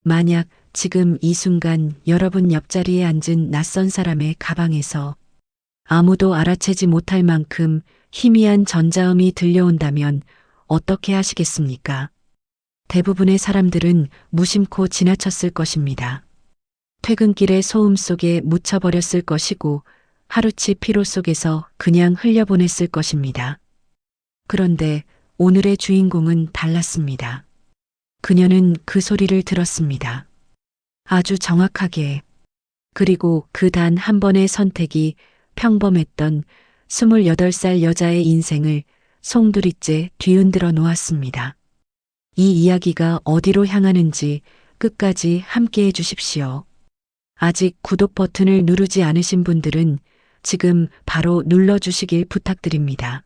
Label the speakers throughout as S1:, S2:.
S1: 만약 지금 이 순간 여러분 옆자리에 앉은 낯선 사람의 가방에서 아무도 알아채지 못할 만큼 희미한 전자음이 들려온다면 어떻게 하시겠습니까? 대부분의 사람들은 무심코 지나쳤을 것입니다. 퇴근길의 소음 속에 묻혀버렸을 것이고 하루치 피로 속에서 그냥 흘려보냈을 것입니다. 그런데 오늘의 주인공은 달랐습니다. 그녀는 그 소리를 들었습니다. 아주 정확하게. 그리고 그 단 한 번의 선택이 평범했던 28살 여자의 인생을 송두리째 뒤흔들어 놓았습니다. 이 이야기가 어디로 향하는지 끝까지 함께 해주십시오. 아직 구독 버튼을 누르지 않으신 분들은 지금 바로 눌러주시길 부탁드립니다.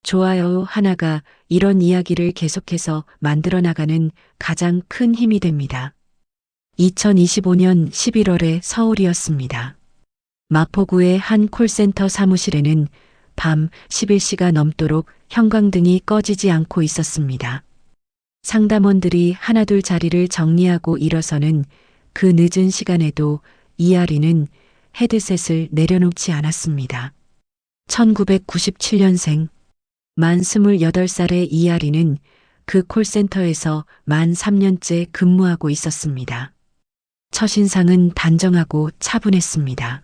S1: 좋아요 하나가 이런 이야기를 계속해서 만들어 나가는 가장 큰 힘이 됩니다. 2025년 11월의 서울이었습니다. 마포구의 한 콜센터 사무실에는 밤 11시가 넘도록 형광등이 꺼지지 않고 있었습니다. 상담원들이 하나둘 자리를 정리하고 일어서는 그 늦은 시간에도 이아리는 헤드셋을 내려놓지 않았습니다. 1997년생 만 28살의 이아리는 그 콜센터에서 만 3년째 근무하고 있었습니다. 첫인상은 단정하고 차분했습니다.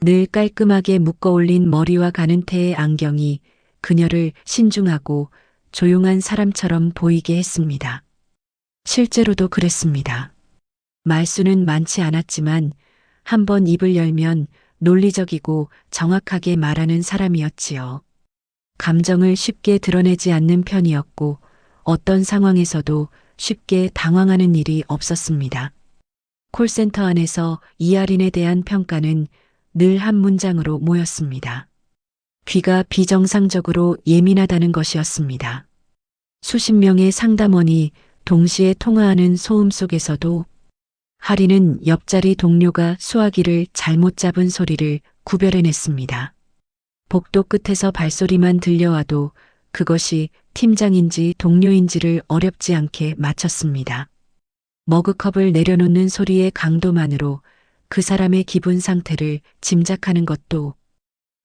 S1: 늘 깔끔하게 묶어올린 머리와 가는테의 안경이 그녀를 신중하고 조용한 사람처럼 보이게 했습니다. 실제로도 그랬습니다. 말수는 많지 않았지만 한번 입을 열면 논리적이고 정확하게 말하는 사람이었지요. 감정을 쉽게 드러내지 않는 편이었고 어떤 상황에서도 쉽게 당황하는 일이 없었습니다. 콜센터 안에서 이아린에 대한 평가는 늘 한 문장으로 모였습니다. 귀가 비정상적으로 예민하다는 것이었습니다. 수십 명의 상담원이 동시에 통화하는 소음 속에서도 하리는 옆자리 동료가 수화기를 잘못 잡은 소리를 구별해냈습니다. 복도 끝에서 발소리만 들려와도 그것이 팀장인지 동료인지를 어렵지 않게 맞췄습니다. 머그컵을 내려놓는 소리의 강도만으로 그 사람의 기분 상태를 짐작하는 것도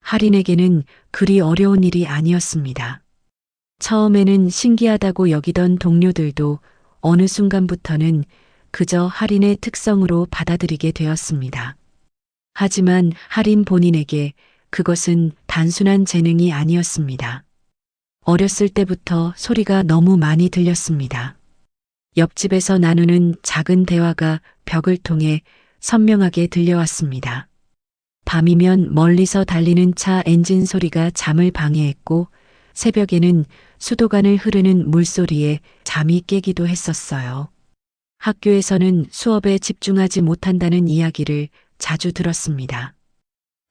S1: 하린에게는 그리 어려운 일이 아니었습니다. 처음에는 신기하다고 여기던 동료들도 어느 순간부터는 그저 하린의 특성으로 받아들이게 되었습니다. 하지만 하린 본인에게 그것은 단순한 재능이 아니었습니다. 어렸을 때부터 소리가 너무 많이 들렸습니다. 옆집에서 나누는 작은 대화가 벽을 통해 선명하게 들려왔습니다. 밤이면 멀리서 달리는 차 엔진 소리가 잠을 방해했고 새벽에는 수도관을 흐르는 물소리에 잠이 깨기도 했었어요. 학교에서는 수업에 집중하지 못한다는 이야기를 자주 들었습니다.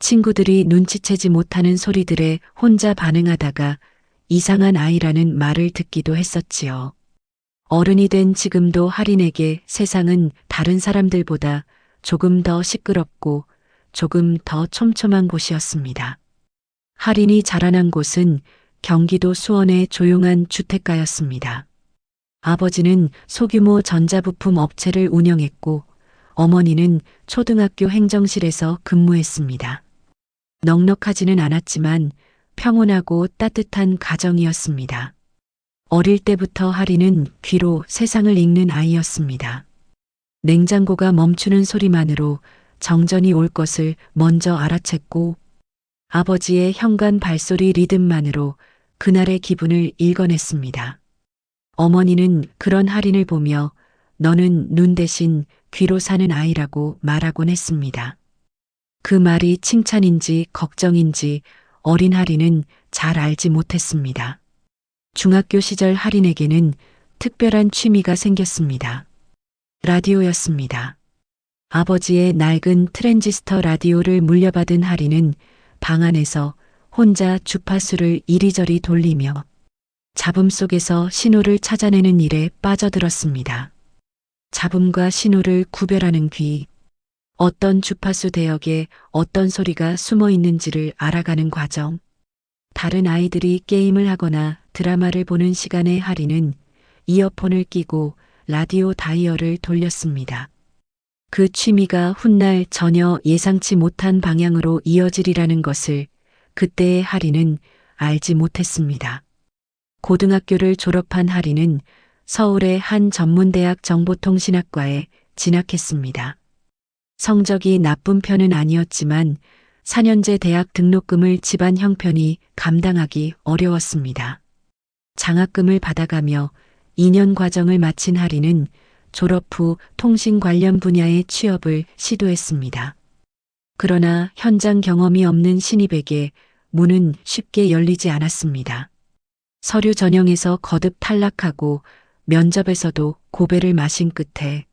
S1: 친구들이 눈치채지 못하는 소리들에 혼자 반응하다가 이상한 아이라는 말을 듣기도 했었지요. 어른이 된 지금도 하린에게 세상은 다른 사람들보다 조금 더 시끄럽고 조금 더 촘촘한 곳이었습니다. 하린이 자라난 곳은 경기도 수원의 조용한 주택가였습니다. 아버지는 소규모 전자부품 업체를 운영했고 어머니는 초등학교 행정실에서 근무했습니다. 넉넉하지는 않았지만 평온하고 따뜻한 가정이었습니다. 어릴 때부터 하리는 귀로 세상을 읽는 아이였습니다. 냉장고가 멈추는 소리만으로 정전이 올 것을 먼저 알아챘고 아버지의 현관 발소리 리듬만으로 그날의 기분을 읽어냈습니다. 어머니는 그런 하린을 보며 너는 눈 대신 귀로 사는 아이라고 말하곤 했습니다. 그 말이 칭찬인지 걱정인지 어린 하린은 잘 알지 못했습니다. 중학교 시절 하린에게는 특별한 취미가 생겼습니다. 라디오였습니다. 아버지의 낡은 트랜지스터 라디오를 물려받은 하린은 방 안에서 혼자 주파수를 이리저리 돌리며 잡음 속에서 신호를 찾아내는 일에 빠져들었습니다. 잡음과 신호를 구별하는 귀, 어떤 주파수 대역에 어떤 소리가 숨어 있는지를 알아가는 과정, 다른 아이들이 게임을 하거나 드라마를 보는 시간에 하린은 이어폰을 끼고 라디오 다이얼을 돌렸습니다. 그 취미가 훗날 전혀 예상치 못한 방향으로 이어지리라는 것을 그때의 하리는 알지 못했습니다. 고등학교를 졸업한 하리는 서울의 한 전문대학 정보통신학과에 진학했습니다. 성적이 나쁜 편은 아니었지만 4년제 대학 등록금을 집안 형편이 감당하기 어려웠습니다. 장학금을 받아가며 2년 과정을 마친 하리는 졸업 후 통신 관련 분야의 취업을 시도했습니다. 그러나 현장 경험이 없는 신입에게 문은 쉽게 열리지 않았습니다. 서류 전형에서 거듭 탈락하고 면접에서도 고배를 마신 끝에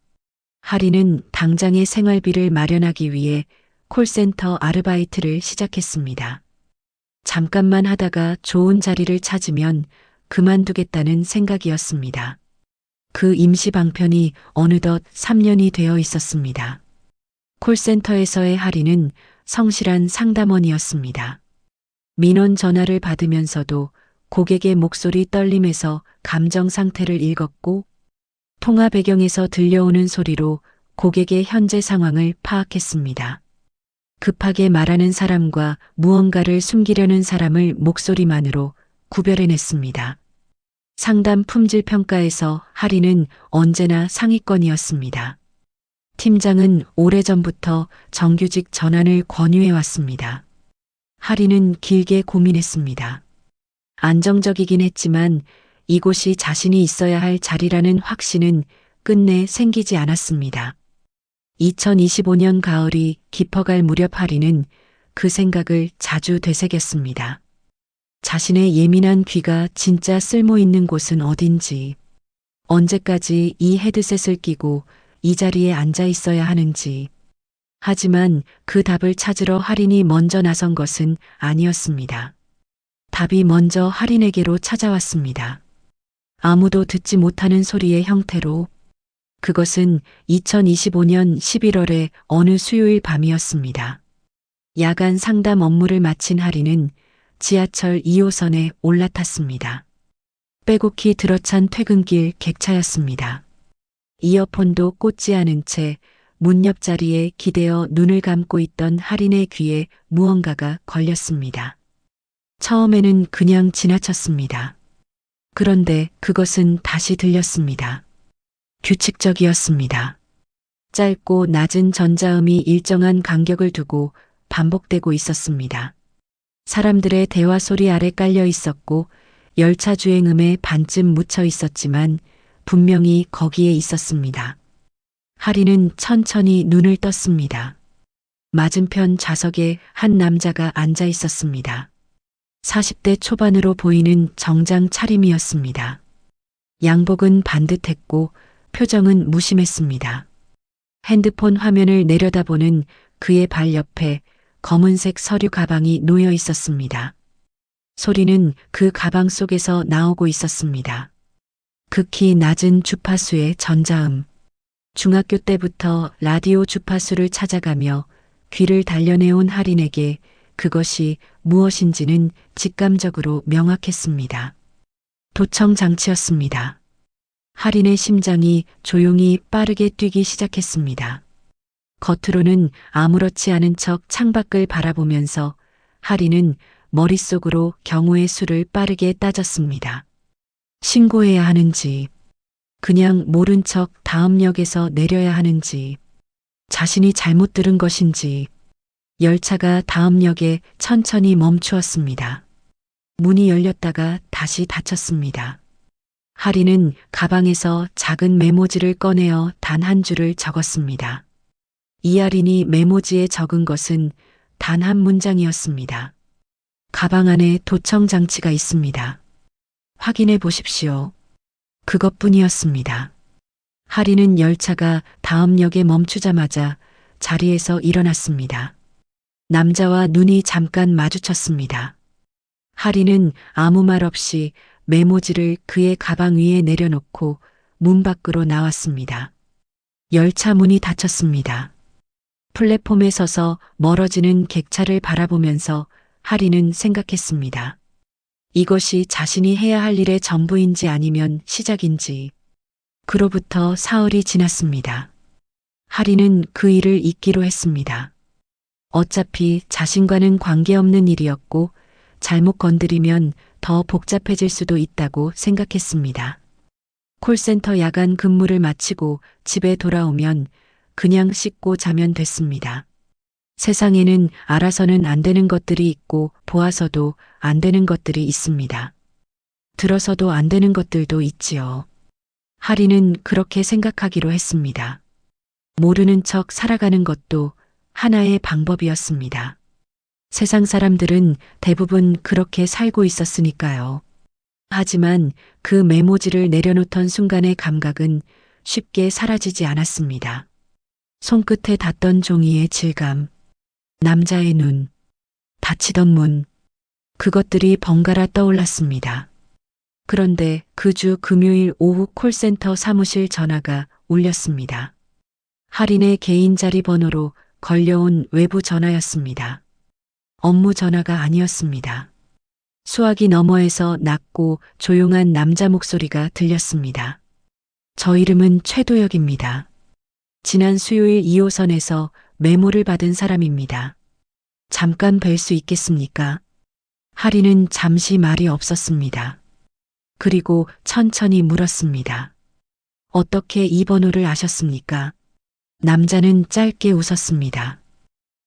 S1: 하리는 당장의 생활비를 마련하기 위해 콜센터 아르바이트를 시작했습니다. 잠깐만 하다가 좋은 자리를 찾으면 그만두겠다는 생각이었습니다. 그 임시 방편이 어느덧 3년이 되어 있었습니다. 콜센터에서의 하리는 성실한 상담원이었습니다. 민원 전화를 받으면서도 고객의 목소리 떨림에서 감정 상태를 읽었고 통화 배경에서 들려오는 소리로 고객의 현재 상황을 파악했습니다. 급하게 말하는 사람과 무언가를 숨기려는 사람을 목소리만으로 구별해냈습니다. 상담 품질 평가에서 하리는 언제나 상위권이었습니다. 팀장은 오래전부터 정규직 전환을 권유해왔습니다. 하리는 길게 고민했습니다. 안정적이긴 했지만 이곳이 자신이 있어야 할 자리라는 확신은 끝내 생기지 않았습니다. 2025년 가을이 깊어갈 무렵 하리는 그 생각을 자주 되새겼습니다. 자신의 예민한 귀가 진짜 쓸모 있는 곳은 어딘지, 언제까지 이 헤드셋을 끼고 이 자리에 앉아 있어야 하는지. 하지만 그 답을 찾으러 하린이 먼저 나선 것은 아니었습니다. 답이 먼저 하린에게로 찾아왔습니다. 아무도 듣지 못하는 소리의 형태로. 그것은 2025년 11월의 어느 수요일 밤이었습니다. 야간 상담 업무를 마친 하리는 지하철 2호선에 올라탔습니다. 빼곡히 들어찬 퇴근길 객차였습니다. 이어폰도 꽂지 않은 채 문 옆자리에 기대어 눈을 감고 있던 하린의 귀에 무언가가 걸렸습니다. 처음에는 그냥 지나쳤습니다. 그런데 그것은 다시 들렸습니다. 규칙적이었습니다. 짧고 낮은 전자음이 일정한 간격을 두고 반복되고 있었습니다. 사람들의 대화 소리 아래 깔려 있었고 열차 주행음에 반쯤 묻혀 있었지만 분명히 거기에 있었습니다. 하리는 천천히 눈을 떴습니다. 맞은편 좌석에 한 남자가 앉아 있었습니다. 40대 초반으로 보이는 정장 차림이었습니다. 양복은 반듯했고 표정은 무심했습니다. 핸드폰 화면을 내려다보는 그의 발 옆에 검은색 서류 가방이 놓여 있었습니다. 소리는 그 가방 속에서 나오고 있었습니다. 극히 낮은 주파수의 전자음. 중학교 때부터 라디오 주파수를 찾아가며 귀를 단련해온 하린에게 그것이 무엇인지는 직감적으로 명확했습니다. 도청 장치였습니다. 하린의 심장이 조용히 빠르게 뛰기 시작했습니다. 겉으로는 아무렇지 않은 척 창밖을 바라보면서 하린은 머릿속으로 경우의 수를 빠르게 따졌습니다. 신고해야 하는지, 그냥 모른 척 다음 역에서 내려야 하는지, 자신이 잘못 들은 것인지. 열차가 다음 역에 천천히 멈추었습니다. 문이 열렸다가 다시 닫혔습니다. 하린은 가방에서 작은 메모지를 꺼내어 단 한 줄을 적었습니다. 이하린이 메모지에 적은 것은 단 한 문장이었습니다. 가방 안에 도청 장치가 있습니다. 확인해 보십시오. 그것뿐이었습니다. 하린은 열차가 다음 역에 멈추자마자 자리에서 일어났습니다. 남자와 눈이 잠깐 마주쳤습니다. 하린은 아무 말 없이 메모지를 그의 가방 위에 내려놓고 문 밖으로 나왔습니다. 열차 문이 닫혔습니다. 플랫폼에 서서 멀어지는 객차를 바라보면서 하린은 생각했습니다. 이것이 자신이 해야 할 일의 전부인지 아니면 시작인지. 그로부터 사흘이 지났습니다. 하리는 그 일을 잊기로 했습니다. 어차피 자신과는 관계없는 일이었고 잘못 건드리면 더 복잡해질 수도 있다고 생각했습니다. 콜센터 야간 근무를 마치고 집에 돌아오면 그냥 씻고 자면 됐습니다. 세상에는 알아서는 안 되는 것들이 있고 보아서도 안 되는 것들이 있습니다. 들어서도 안 되는 것들도 있지요. 하리는 그렇게 생각하기로 했습니다. 모르는 척 살아가는 것도 하나의 방법이었습니다. 세상 사람들은 대부분 그렇게 살고 있었으니까요. 하지만 그 메모지를 내려놓던 순간의 감각은 쉽게 사라지지 않았습니다. 손끝에 닿던 종이의 질감, 남자의 눈, 닫히던 문, 그것들이 번갈아 떠올랐습니다. 그런데 그 주 금요일 오후 콜센터 사무실 전화가 울렸습니다. 할인의 개인 자리 번호로 걸려온 외부 전화였습니다. 업무 전화가 아니었습니다. 수화기 너머에서 낮고 조용한 남자 목소리가 들렸습니다. 저 이름은 최도혁입니다. 지난 수요일 2호선에서 메모를 받은 사람입니다. 잠깐 뵐 수 있겠습니까? 하리는 잠시 말이 없었습니다. 그리고 천천히 물었습니다. 어떻게 이 번호를 아셨습니까? 남자는 짧게 웃었습니다.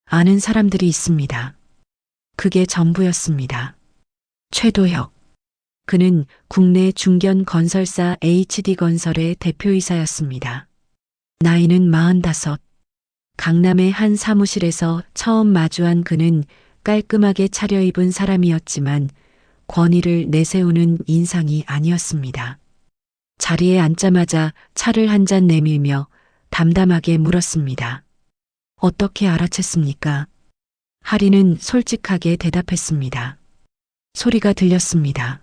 S1: 아는 사람들이 있습니다. 그게 전부였습니다. 최도혁. 그는 국내 중견 건설사 HD건설의 대표이사였습니다. 나이는 45. 강남의 한 사무실에서 처음 마주한 그는 깔끔하게 차려입은 사람이었지만 권위를 내세우는 인상이 아니었습니다. 자리에 앉자마자 차를 한 잔 내밀며 담담하게 물었습니다. 어떻게 알아챘습니까? 하리는 솔직하게 대답했습니다. 소리가 들렸습니다.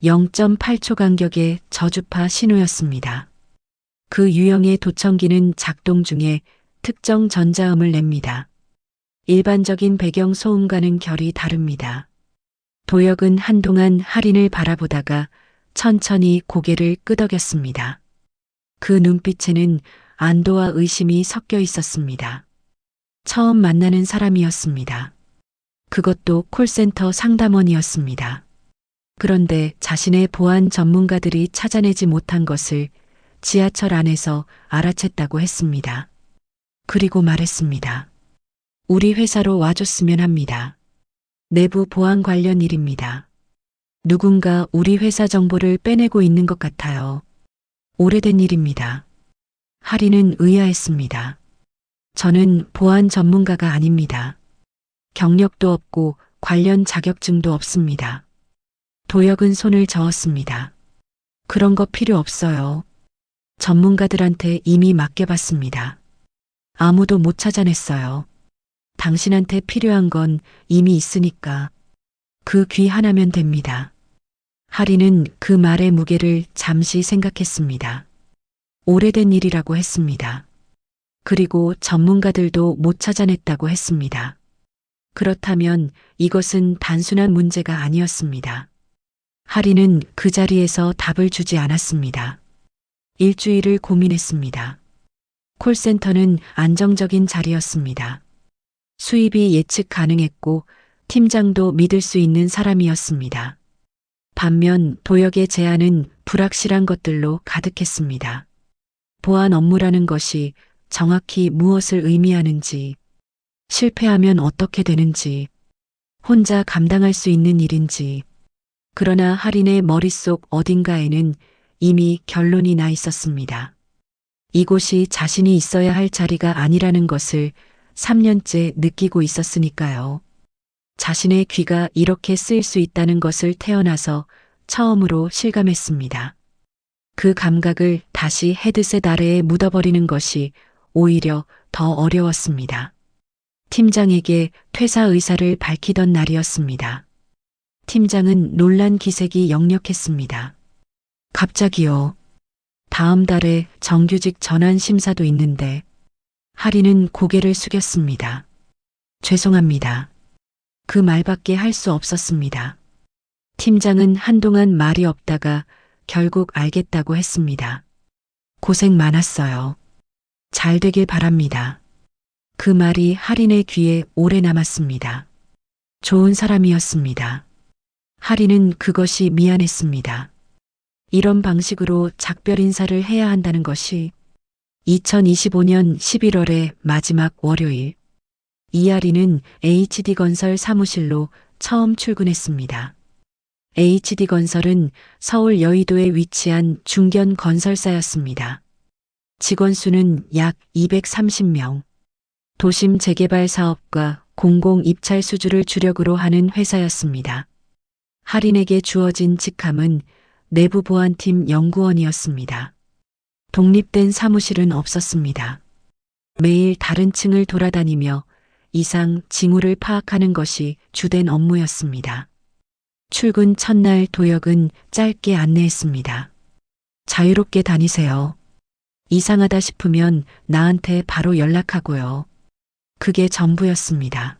S1: 0.8초 간격의 저주파 신호였습니다. 그 유형의 도청기는 작동 중에 특정 전자음을 냅니다. 일반적인 배경 소음과는 결이 다릅니다. 도혁은 한동안 할인을 바라보다가 천천히 고개를 끄덕였습니다. 그 눈빛에는 안도와 의심이 섞여 있었습니다. 처음 만나는 사람이었습니다. 그것도 콜센터 상담원이었습니다. 그런데 자신의 보안 전문가들이 찾아내지 못한 것을 지하철 안에서 알아챘다고 했습니다. 그리고 말했습니다. 우리 회사로 와줬으면 합니다. 내부 보안 관련 일입니다. 누군가 우리 회사 정보를 빼내고 있는 것 같아요. 오래된 일입니다. 하리는 의아했습니다. 저는 보안 전문가가 아닙니다. 경력도 없고 관련 자격증도 없습니다. 도혁은 손을 저었습니다. 그런 거 필요 없어요. 전문가들한테 이미 맡겨봤습니다. 아무도 못 찾아냈어요. 당신한테 필요한 건 이미 있으니까 그 귀 하나면 됩니다. 하리는 그 말의 무게를 잠시 생각했습니다. 오래된 일이라고 했습니다. 그리고 전문가들도 못 찾아냈다고 했습니다. 그렇다면 이것은 단순한 문제가 아니었습니다. 하리는 그 자리에서 답을 주지 않았습니다. 일주일을 고민했습니다. 콜센터는 안정적인 자리였습니다. 수입이 예측 가능했고 팀장도 믿을 수 있는 사람이었습니다. 반면 도혁의 제안은 불확실한 것들로 가득했습니다. 보안 업무라는 것이 정확히 무엇을 의미하는지, 실패하면 어떻게 되는지, 혼자 감당할 수 있는 일인지, 그러나 할인의 머릿속 어딘가에는 이미 결론이 나 있었습니다. 이곳이 자신이 있어야 할 자리가 아니라는 것을 3년째 느끼고 있었으니까요. 자신의 귀가 이렇게 쓰일 수 있다는 것을 태어나서 처음으로 실감했습니다. 그 감각을 다시 헤드셋 아래에 묻어버리는 것이 오히려 더 어려웠습니다. 팀장에게 퇴사 의사를 밝히던 날이었습니다. 팀장은 놀란 기색이 역력했습니다. 갑자기요. 다음 달에 정규직 전환 심사도 있는데. 하리는 고개를 숙였습니다. 죄송합니다. 그 말밖에 할 수 없었습니다. 팀장은 한동안 말이 없다가 결국 알겠다고 했습니다. 고생 많았어요. 잘 되길 바랍니다. 그 말이 할인의 귀에 오래 남았습니다. 좋은 사람이었습니다. 할인은 그것이 미안했습니다. 이런 방식으로 작별 인사를 해야 한다는 것이 2025년 11월의 마지막 월요일, 이하리는 HD건설 사무실로 처음 출근했습니다. HD건설은 서울 여의도에 위치한 중견 건설사였습니다. 직원 수는 약 230명. 도심 재개발 사업과 공공 입찰 수주를 주력으로 하는 회사였습니다. 할인에게 주어진 직함은 내부 보안팀 연구원이었습니다. 독립된 사무실은 없었습니다. 매일 다른 층을 돌아다니며 이상 징후를 파악하는 것이 주된 업무였습니다. 출근 첫날 도역은 짧게 안내했습니다. 자유롭게 다니세요. 이상하다 싶으면 나한테 바로 연락하고요. 그게 전부였습니다.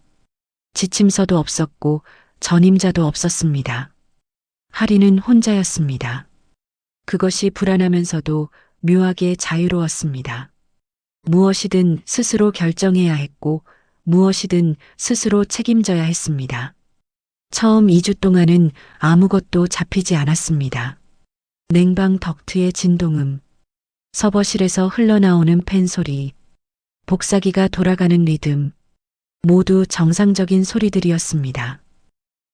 S1: 지침서도 없었고 전임자도 없었습니다. 할인은 혼자였습니다. 그것이 불안하면서도 묘하게 자유로웠습니다. 무엇이든 스스로 결정해야 했고 무엇이든 스스로 책임져야 했습니다. 처음 2주 동안은 아무것도 잡히지 않았습니다. 냉방 덕트의 진동음, 서버실에서 흘러나오는 팬 소리, 복사기가 돌아가는 리듬, 모두 정상적인 소리들이었습니다.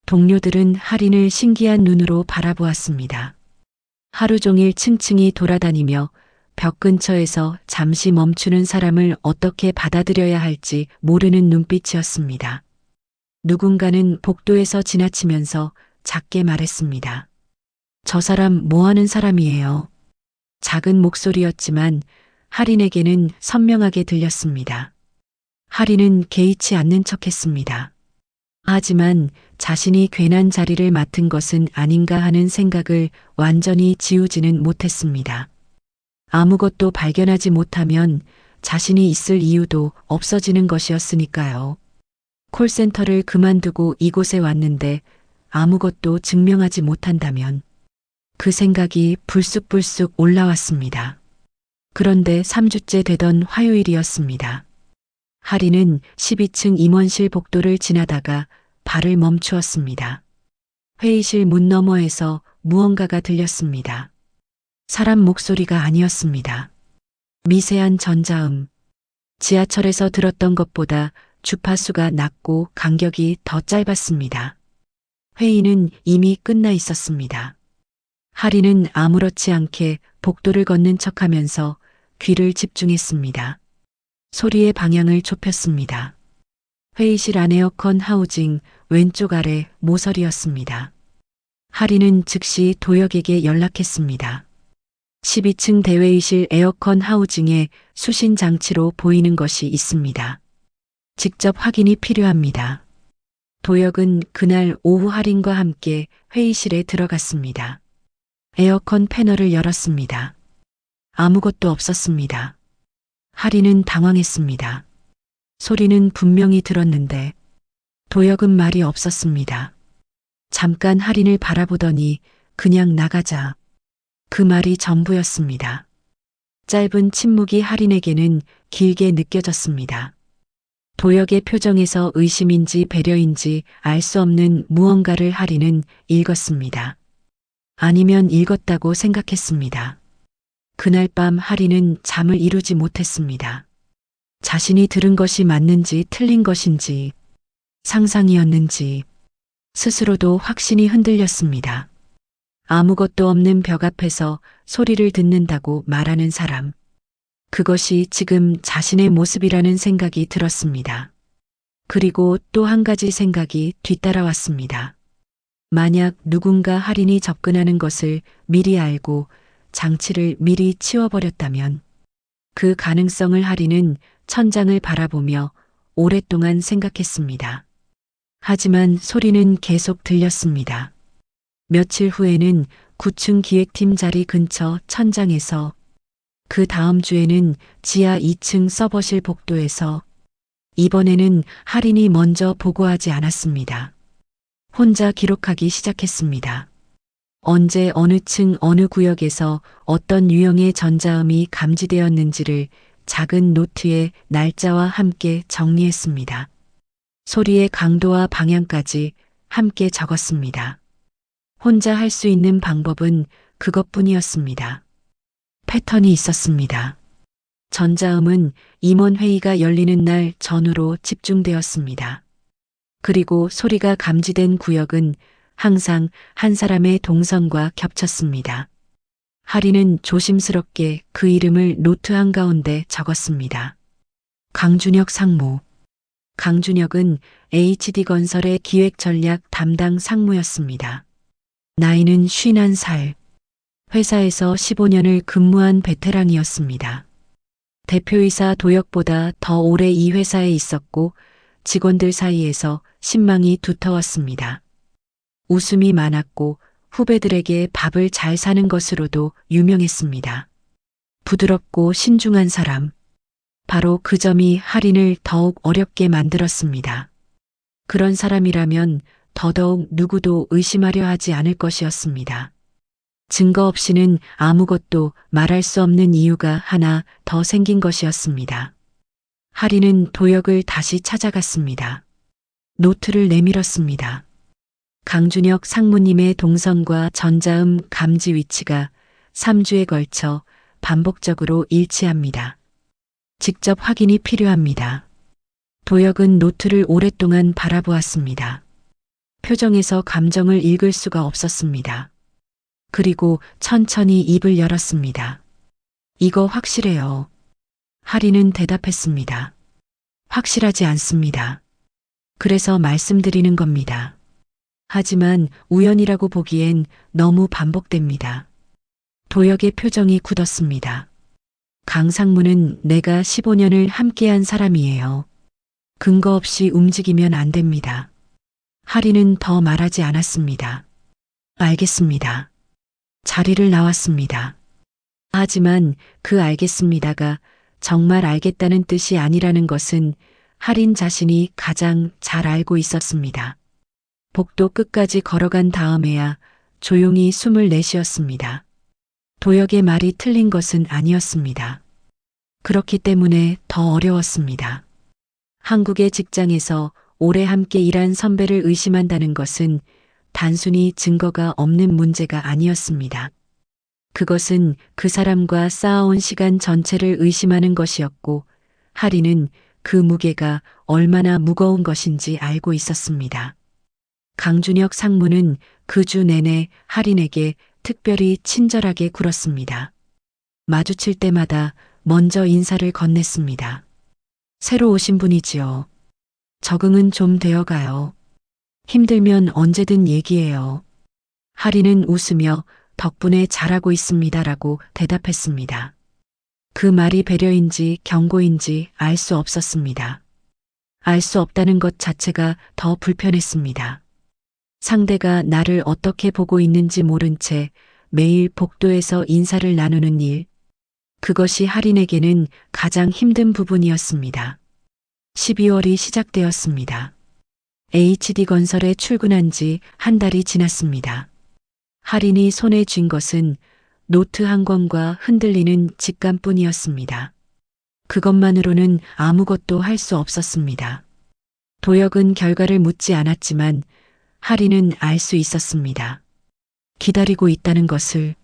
S1: 동료들은 할인을 신기한 눈으로 바라보았습니다. 하루 종일 층층이 돌아다니며 벽 근처에서 잠시 멈추는 사람을 어떻게 받아들여야 할지 모르는 눈빛이었습니다. 누군가는 복도에서 지나치면서 작게 말했습니다. 저 사람 뭐 하는 사람이에요? 작은 목소리였지만 할인에게는 선명하게 들렸습니다. 할인은 개의치 않는 척했습니다. 하지만 자신이 괜한 자리를 맡은 것은 아닌가 하는 생각을 완전히 지우지는 못했습니다. 아무것도 발견하지 못하면 자신이 있을 이유도 없어지는 것이었으니까요. 콜센터를 그만두고 이곳에 왔는데 아무것도 증명하지 못한다면 그 생각이 불쑥불쑥 올라왔습니다. 그런데 3주째 되던 화요일이었습니다. 할인은 12층 임원실 복도를 지나다가 발을 멈추었습니다. 회의실 문 너머에서 무언가가 들렸습니다. 사람 목소리가 아니었습니다. 미세한 전자음. 지하철에서 들었던 것보다 주파수가 낮고 간격이 더 짧았습니다. 회의는 이미 끝나 있었습니다. 할인은 아무렇지 않게 복도를 걷는 척하면서 귀를 집중했습니다. 소리의 방향을 좁혔습니다. 회의실 안 에어컨 하우징 왼쪽 아래 모서리였습니다. 할인은 즉시 도역에게 연락했습니다. 12층 대회의실 에어컨 하우징에 수신 장치로 보이는 것이 있습니다. 직접 확인이 필요합니다. 도역은 그날 오후 할인과 함께 회의실에 들어갔습니다. 에어컨 패널을 열었습니다. 아무것도 없었습니다. 할인은 당황했습니다. 소리는 분명히 들었는데 도역은 말이 없었습니다. 잠깐 할인을 바라보더니 그냥 나가자. 그 말이 전부였습니다. 짧은 침묵이 할인에게는 길게 느껴졌습니다. 도역의 표정에서 의심인지 배려인지 알 수 없는 무언가를 할인은 읽었습니다. 아니면 읽었다고 생각했습니다. 그날 밤 할인은 잠을 이루지 못했습니다. 자신이 들은 것이 맞는지 틀린 것인지 상상이었는지 스스로도 확신이 흔들렸습니다. 아무것도 없는 벽 앞에서 소리를 듣는다고 말하는 사람. 그것이 지금 자신의 모습이라는 생각이 들었습니다. 그리고 또 한 가지 생각이 뒤따라왔습니다. 만약 누군가 할인이 접근하는 것을 미리 알고 장치를 미리 치워버렸다면 그 가능성을 할인은 천장을 바라보며 오랫동안 생각했습니다. 하지만 소리는 계속 들렸습니다. 며칠 후에는 9층 기획팀 자리 근처 천장에서, 그 다음 주에는 지하 2층 서버실 복도에서, 이번에는 할인이 먼저 보고하지 않았습니다. 혼자 기록하기 시작했습니다. 언제 어느 층 어느 구역에서 어떤 유형의 전자음이 감지되었는지를 작은 노트에 날짜와 함께 정리했습니다. 소리의 강도와 방향까지 함께 적었습니다. 혼자 할 수 있는 방법은 그것뿐이었습니다. 패턴이 있었습니다. 전자음은 임원회의가 열리는 날 전후로 집중되었습니다. 그리고 소리가 감지된 구역은 항상 한 사람의 동선과 겹쳤습니다. 하리는 조심스럽게 그 이름을 노트 한가운데 적었습니다. 강준혁 상무. 강준혁은 HD건설의 기획전략 담당 상무였습니다. 나이는 51살. 회사에서 15년을 근무한 베테랑이었습니다. 대표이사 도혁보다 더 오래 이 회사에 있었고 직원들 사이에서 신망이 두터웠습니다. 웃음이 많았고 후배들에게 밥을 잘 사는 것으로도 유명했습니다. 부드럽고 신중한 사람. 바로 그 점이 할인을 더욱 어렵게 만들었습니다. 그런 사람이라면 더더욱 누구도 의심하려 하지 않을 것이었습니다. 증거 없이는 아무것도 말할 수 없는 이유가 하나 더 생긴 것이었습니다. 할인은 도역을 다시 찾아갔습니다. 노트를 내밀었습니다. 강준혁 상무님의 동선과 전자음 감지 위치가 3주에 걸쳐 반복적으로 일치합니다. 직접 확인이 필요합니다. 도역은 노트를 오랫동안 바라보았습니다. 표정에서 감정을 읽을 수가 없었습니다. 그리고 천천히 입을 열었습니다. 이거 확실해요. 할인은 대답했습니다. 확실하지 않습니다. 그래서 말씀드리는 겁니다. 하지만 우연이라고 보기엔 너무 반복됩니다. 도역의 표정이 굳었습니다. 강 상무는 내가 15년을 함께한 사람이에요. 근거 없이 움직이면 안 됩니다. 할인은 더 말하지 않았습니다. 알겠습니다. 자리를 나왔습니다. 하지만 그 알겠습니다가 정말 알겠다는 뜻이 아니라는 것은 할인 자신이 가장 잘 알고 있었습니다. 복도 끝까지 걸어간 다음에야 조용히 숨을 내쉬었습니다. 도역의 말이 틀린 것은 아니었습니다. 그렇기 때문에 더 어려웠습니다. 한국의 직장에서 오래 함께 일한 선배를 의심한다는 것은 단순히 증거가 없는 문제가 아니었습니다. 그것은 그 사람과 쌓아온 시간 전체를 의심하는 것이었고, 할인은 그 무게가 얼마나 무거운 것인지 알고 있었습니다. 강준혁 상무는 그 주 내내 할인에게 특별히 친절하게 굴었습니다. 마주칠 때마다 먼저 인사를 건넸습니다. 새로 오신 분이지요. 적응은 좀 되어가요. 힘들면 언제든 얘기해요. 할인은 웃으며 덕분에 잘하고 있습니다라고 대답했습니다. 그 말이 배려인지 경고인지 알 수 없었습니다. 알 수 없다는 것 자체가 더 불편했습니다. 상대가 나를 어떻게 보고 있는지 모른 채 매일 복도에서 인사를 나누는 일. 그것이 할인에게는 가장 힘든 부분이었습니다. 12월이 시작되었습니다. HD건설에 출근한 지 한 달이 지났습니다. 할인이 손에 쥔 것은 노트 한 권과 흔들리는 직감뿐이었습니다. 그것만으로는 아무것도 할 수 없었습니다. 도역은 결과를 묻지 않았지만 할인은 알 수 있었습니다. 기다리고 있다는 것을,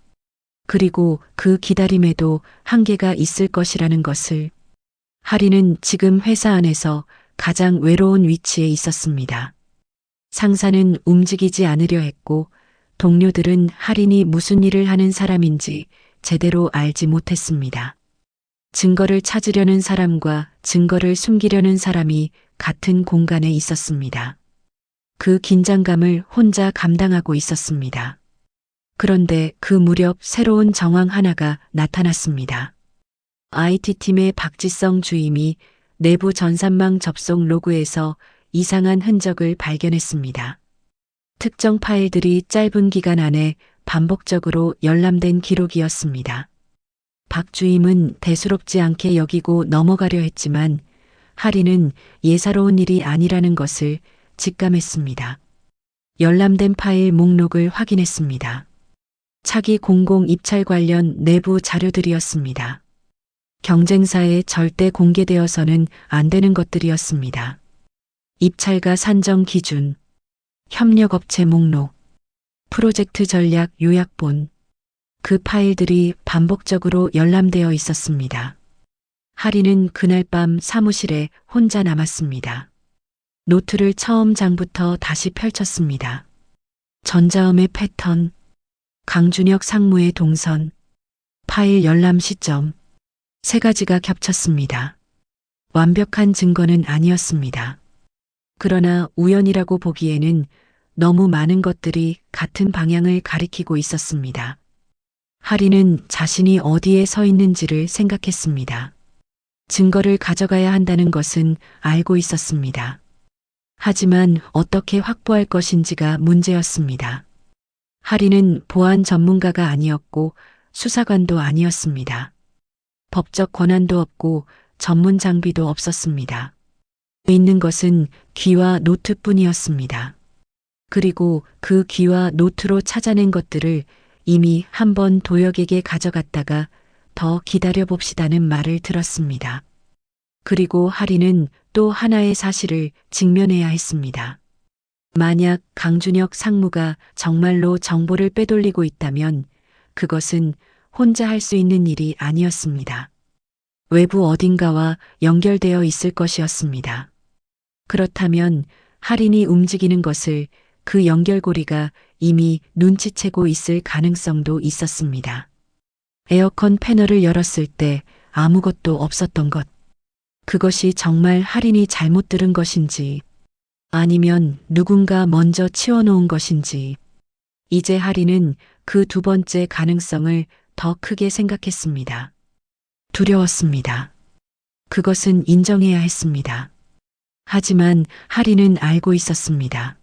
S1: 그리고 그 기다림에도 한계가 있을 것이라는 것을. 할인은 지금 회사 안에서 가장 외로운 위치에 있었습니다. 상사는 움직이지 않으려 했고 동료들은 할인이 무슨 일을 하는 사람인지 제대로 알지 못했습니다. 증거를 찾으려는 사람과 증거를 숨기려는 사람이 같은 공간에 있었습니다. 그 긴장감을 혼자 감당하고 있었습니다. 그런데 그 무렵 새로운 정황 하나가 나타났습니다. IT팀의 박지성 주임이 내부 전산망 접속 로그에서 이상한 흔적을 발견했습니다. 특정 파일들이 짧은 기간 안에 반복적으로 열람된 기록이었습니다. 박 주임은 대수롭지 않게 여기고 넘어가려 했지만 할인은 예사로운 일이 아니라는 것을 직감했습니다. 열람된 파일 목록을 확인했습니다. 차기 공공 입찰 관련 내부 자료들이었습니다. 경쟁사에 절대 공개되어서는 안 되는 것들이었습니다. 입찰가 산정 기준, 협력업체 목록, 프로젝트 전략 요약본, 그 파일들이 반복적으로 열람되어 있었습니다. 하리는 그날 밤 사무실에 혼자 남았습니다. 노트를 처음 장부터 다시 펼쳤습니다. 전자음의 패턴, 강준혁 상무의 동선, 파일 열람 시점, 세 가지가 겹쳤습니다. 완벽한 증거는 아니었습니다. 그러나 우연이라고 보기에는 너무 많은 것들이 같은 방향을 가리키고 있었습니다. 하리는 자신이 어디에 서 있는지를 생각했습니다. 증거를 가져가야 한다는 것은 알고 있었습니다. 하지만 어떻게 확보할 것인지가 문제였습니다. 하리는 보안 전문가가 아니었고 수사관도 아니었습니다. 법적 권한도 없고 전문 장비도 없었습니다. 있는 것은 귀와 노트뿐이었습니다. 그리고 그 귀와 노트로 찾아낸 것들을 이미 한 번 도혁에게 가져갔다가 더 기다려봅시다는 말을 들었습니다. 그리고 하리는 또 하나의 사실을 직면해야 했습니다. 만약 강준혁 상무가 정말로 정보를 빼돌리고 있다면 그것은 혼자 할 수 있는 일이 아니었습니다. 외부 어딘가와 연결되어 있을 것이었습니다. 그렇다면 할인이 움직이는 것을 그 연결고리가 이미 눈치채고 있을 가능성도 있었습니다. 에어컨 패널을 열었을 때 아무것도 없었던 것. 그것이 정말 할인이 잘못 들은 것인지 아니면 누군가 먼저 치워놓은 것인지. 이제 할인은 그 두 번째 가능성을 더 크게 생각했습니다. 두려웠습니다. 그것은 인정해야 했습니다. 하지만 할인은 알고 있었습니다.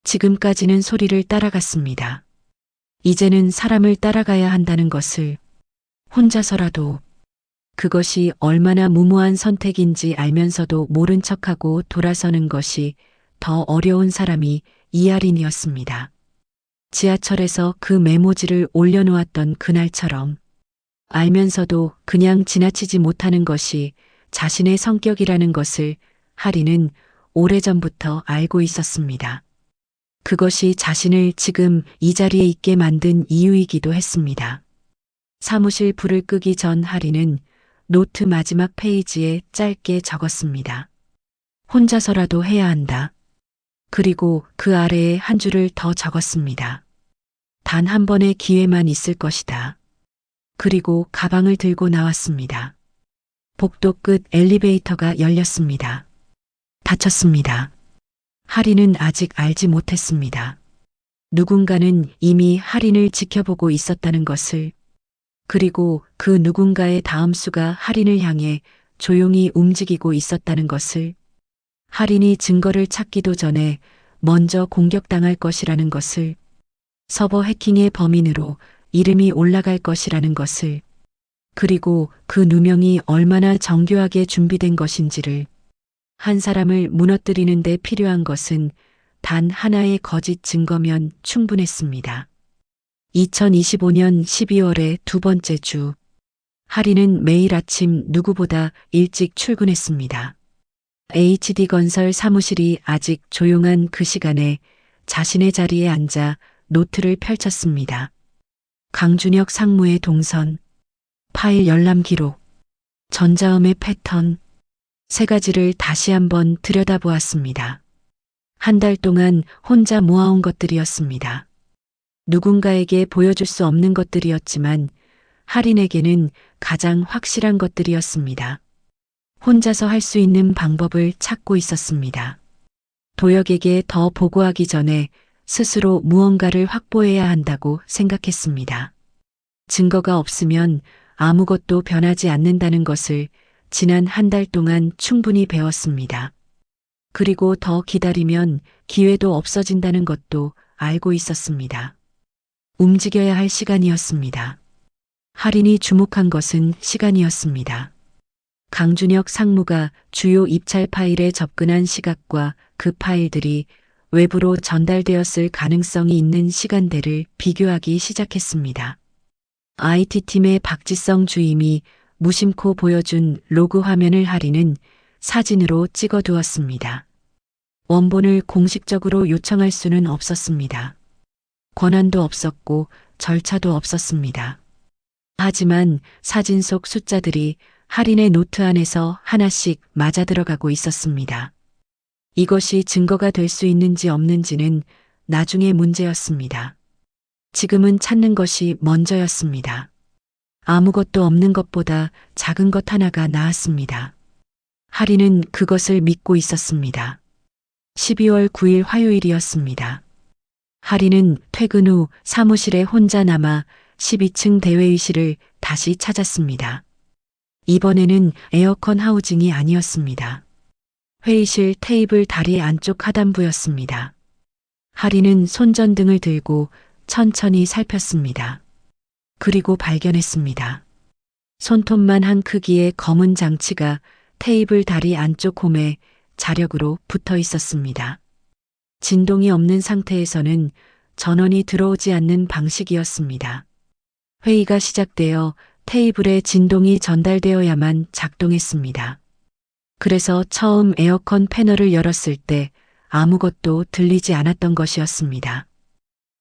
S1: 지금까지는 소리를 따라갔습니다. 이제는 사람을 따라가야 한다는 것을 혼자서라도 그것이 얼마나 무모한 선택인지 알면서도 모른 척하고 돌아서는 것이 더 어려운 사람이 이하린이었습니다. 지하철에서 그 메모지를 올려놓았던 그날처럼 알면서도 그냥 지나치지 못하는 것이 자신의 성격이라는 것을 하리는 오래전부터 알고 있었습니다. 그것이 자신을 지금 이 자리에 있게 만든 이유이기도 했습니다. 사무실 불을 끄기 전 하리는 노트 마지막 페이지에 짧게 적었습니다. 혼자서라도 해야 한다. 그리고 그 아래에 한 줄을 더 적었습니다. 단 한 번의 기회만 있을 것이다. 그리고 가방을 들고 나왔습니다. 복도 끝 엘리베이터가 열렸습니다. 닫혔습니다. 하리는 아직 알지 못했습니다. 누군가는 이미 하린을 지켜보고 있었다는 것을, 그리고 그 누군가의 다음 수가 하린을 향해 조용히 움직이고 있었다는 것을, 하린이 증거를 찾기도 전에 먼저 공격당할 것이라는 것을, 서버 해킹의 범인으로 이름이 올라갈 것이라는 것을, 그리고 그 누명이 얼마나 정교하게 준비된 것인지를. 한 사람을 무너뜨리는 데 필요한 것은 단 하나의 거짓 증거면 충분했습니다. 2025년 12월의 두 번째 주, 하리는 매일 아침 누구보다 일찍 출근했습니다. HD건설 사무실이 아직 조용한 그 시간에 자신의 자리에 앉아 노트를 펼쳤습니다. 강준혁 상무의 동선, 파일 열람 기록, 전자음의 패턴, 세 가지를 다시 한번 들여다보았습니다. 한 달 동안 혼자 모아온 것들이었습니다. 누군가에게 보여줄 수 없는 것들이었지만 할인에게는 가장 확실한 것들이었습니다. 혼자서 할 수 있는 방법을 찾고 있었습니다. 도혁에게 더 보고하기 전에 스스로 무언가를 확보해야 한다고 생각했습니다. 증거가 없으면 아무것도 변하지 않는다는 것을 지난 한 달 동안 충분히 배웠습니다. 그리고 더 기다리면 기회도 없어진다는 것도 알고 있었습니다. 움직여야 할 시간이었습니다. 할인이 주목한 것은 시간이었습니다. 강준혁 상무가 주요 입찰 파일에 접근한 시각과 그 파일들이 외부로 전달되었을 가능성이 있는 시간대를 비교하기 시작했습니다. IT팀의 박지성 주임이 무심코 보여준 로그 화면을 할인은 사진으로 찍어두었습니다. 원본을 공식적으로 요청할 수는 없었습니다. 권한도 없었고 절차도 없었습니다. 하지만 사진 속 숫자들이 할인의 노트 안에서 하나씩 맞아들어가고 있었습니다. 이것이 증거가 될 수 있는지 없는지는 나중의 문제였습니다. 지금은 찾는 것이 먼저였습니다. 아무것도 없는 것보다 작은 것 하나가 나았습니다. 할인은 그것을 믿고 있었습니다. 12월 9일 화요일이었습니다. 할인은 퇴근 후 사무실에 혼자 남아 12층 대회의실을 다시 찾았습니다. 이번에는 에어컨 하우징이 아니었습니다. 회의실 테이블 다리 안쪽 하단부였습니다. 할인은 손전등을 들고 천천히 살폈습니다. 그리고 발견했습니다. 손톱만 한 크기의 검은 장치가 테이블 다리 안쪽 홈에 자력으로 붙어 있었습니다. 진동이 없는 상태에서는 전원이 들어오지 않는 방식이었습니다. 회의가 시작되어 테이블에 진동이 전달되어야만 작동했습니다. 그래서 처음 에어컨 패널을 열었을 때 아무것도 들리지 않았던 것이었습니다.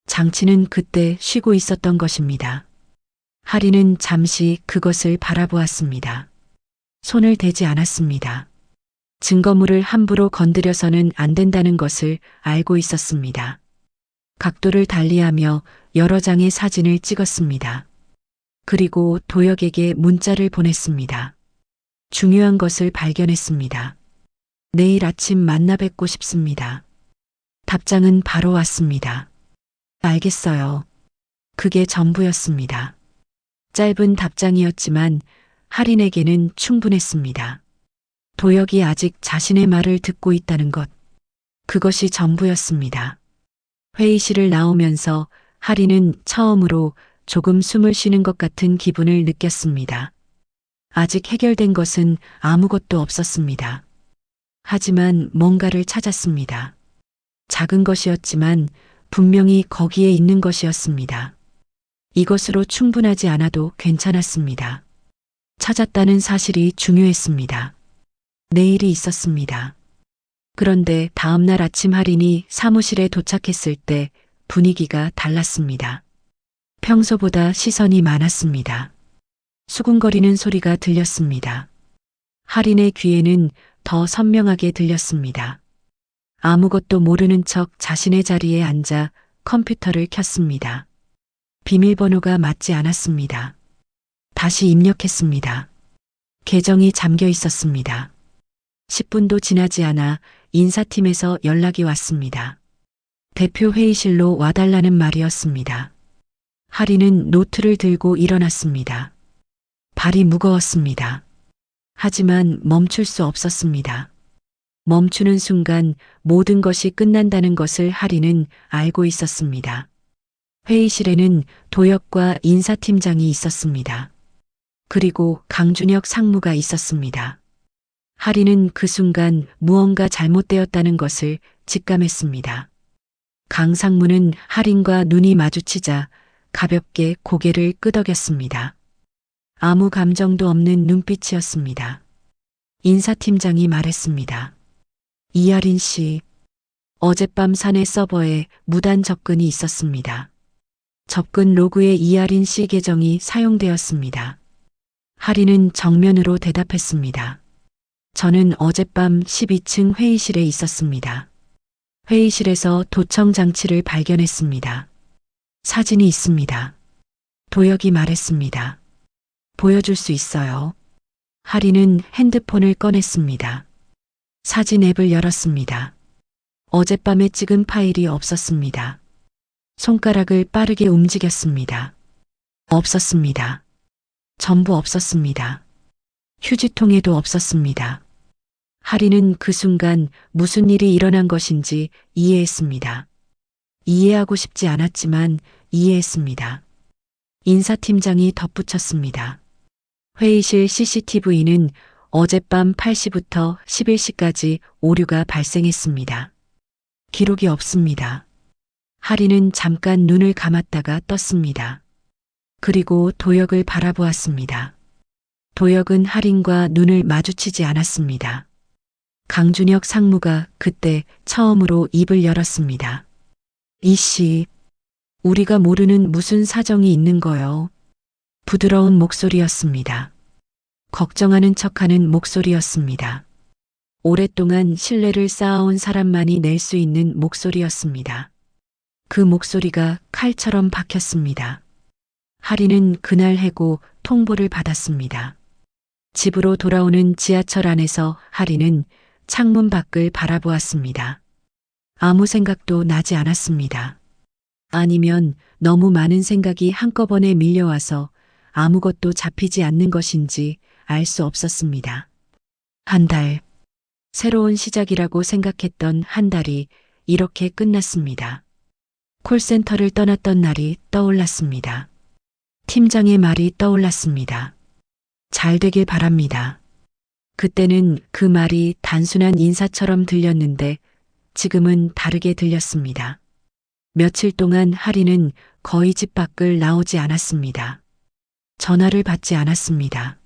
S1: 장치는 그때 쉬고 있었던 것입니다. 할인은 잠시 그것을 바라보았습니다. 손을 대지 않았습니다. 증거물을 함부로 건드려서는 안 된다는 것을 알고 있었습니다. 각도를 달리하며 여러 장의 사진을 찍었습니다. 그리고 도혁에게 문자를 보냈습니다. 중요한 것을 발견했습니다. 내일 아침 만나 뵙고 싶습니다. 답장은 바로 왔습니다. 알겠어요. 그게 전부였습니다. 짧은 답장이었지만 할인에게는 충분했습니다. 도혁이 아직 자신의 말을 듣고 있다는 것. 그것이 전부였습니다. 회의실을 나오면서 할인은 처음으로 조금 숨을 쉬는 것 같은 기분을 느꼈습니다. 아직 해결된 것은 아무것도 없었습니다. 하지만 뭔가를 찾았습니다. 작은 것이었지만 분명히 거기에 있는 것이었습니다. 이것으로 충분하지 않아도 괜찮았습니다. 찾았다는 사실이 중요했습니다. 내일이 있었습니다. 그런데 다음날 아침 할인이 사무실에 도착했을 때 분위기가 달랐습니다. 평소보다 시선이 많았습니다. 수군거리는 소리가 들렸습니다. 할인의 귀에는 더 선명하게 들렸습니다. 아무것도 모르는 척 자신의 자리에 앉아 컴퓨터를 켰습니다. 비밀번호가 맞지 않았습니다. 다시 입력했습니다. 계정이 잠겨 있었습니다. 10분도 지나지 않아 인사팀에서 연락이 왔습니다. 대표 회의실로 와달라는 말이었습니다. 할인은 노트를 들고 일어났습니다. 발이 무거웠습니다. 하지만 멈출 수 없었습니다. 멈추는 순간 모든 것이 끝난다는 것을 할인은 알고 있었습니다. 회의실에는 도혁과 인사팀장이 있었습니다. 그리고 강준혁 상무가 있었습니다. 할인은 그 순간 무언가 잘못되었다는 것을 직감했습니다. 강 상무는 할인과 눈이 마주치자 가볍게 고개를 끄덕였습니다. 아무 감정도 없는 눈빛이었습니다. 인사팀장이 말했습니다. 이할인 씨, 어젯밤 사내 서버에 무단 접근이 있었습니다. 접근 로그에 이할인 씨 계정이 사용되었습니다. 할인은 정면으로 대답했습니다. 저는 어젯밤 12층 회의실에 있었습니다. 회의실에서 도청 장치를 발견했습니다. 사진이 있습니다. 도혁이 말했습니다. 보여줄 수 있어요. 할인은 핸드폰을 꺼냈습니다. 사진 앱을 열었습니다. 어젯밤에 찍은 파일이 없었습니다. 손가락을 빠르게 움직였습니다. 없었습니다. 전부 없었습니다. 휴지통에도 없었습니다. 할인은 그 순간 무슨 일이 일어난 것인지 이해했습니다. 이해하고 싶지 않았지만 이해했습니다. 인사팀장이 덧붙였습니다. 회의실 CCTV는 어젯밤 8시부터 11시까지 오류가 발생했습니다. 기록이 없습니다. 하리는 잠깐 눈을 감았다가 떴습니다. 그리고 도역을 바라보았습니다. 도역은 하린과 눈을 마주치지 않았습니다. 강준혁 상무가 그때 처음으로 입을 열었습니다. 이씨, 우리가 모르는 무슨 사정이 있는 거요. 부드러운 목소리였습니다. 걱정하는 척하는 목소리였습니다. 오랫동안 신뢰를 쌓아온 사람만이 낼 수 있는 목소리였습니다. 그 목소리가 칼처럼 박혔습니다. 하리는 그날 해고 통보를 받았습니다. 집으로 돌아오는 지하철 안에서 하리는 창문 밖을 바라보았습니다. 아무 생각도 나지 않았습니다. 아니면 너무 많은 생각이 한꺼번에 밀려와서 아무것도 잡히지 않는 것인지 알 수 없었습니다. 한 달. 새로운 시작이라고 생각했던 한 달이 이렇게 끝났습니다. 콜센터를 떠났던 날이 떠올랐습니다. 팀장의 말이 떠올랐습니다. 잘 되길 바랍니다. 그때는 그 말이 단순한 인사처럼 들렸는데 지금은 다르게 들렸습니다. 며칠 동안 하리는 거의 집 밖을 나오지 않았습니다. 전화를 받지 않았습니다.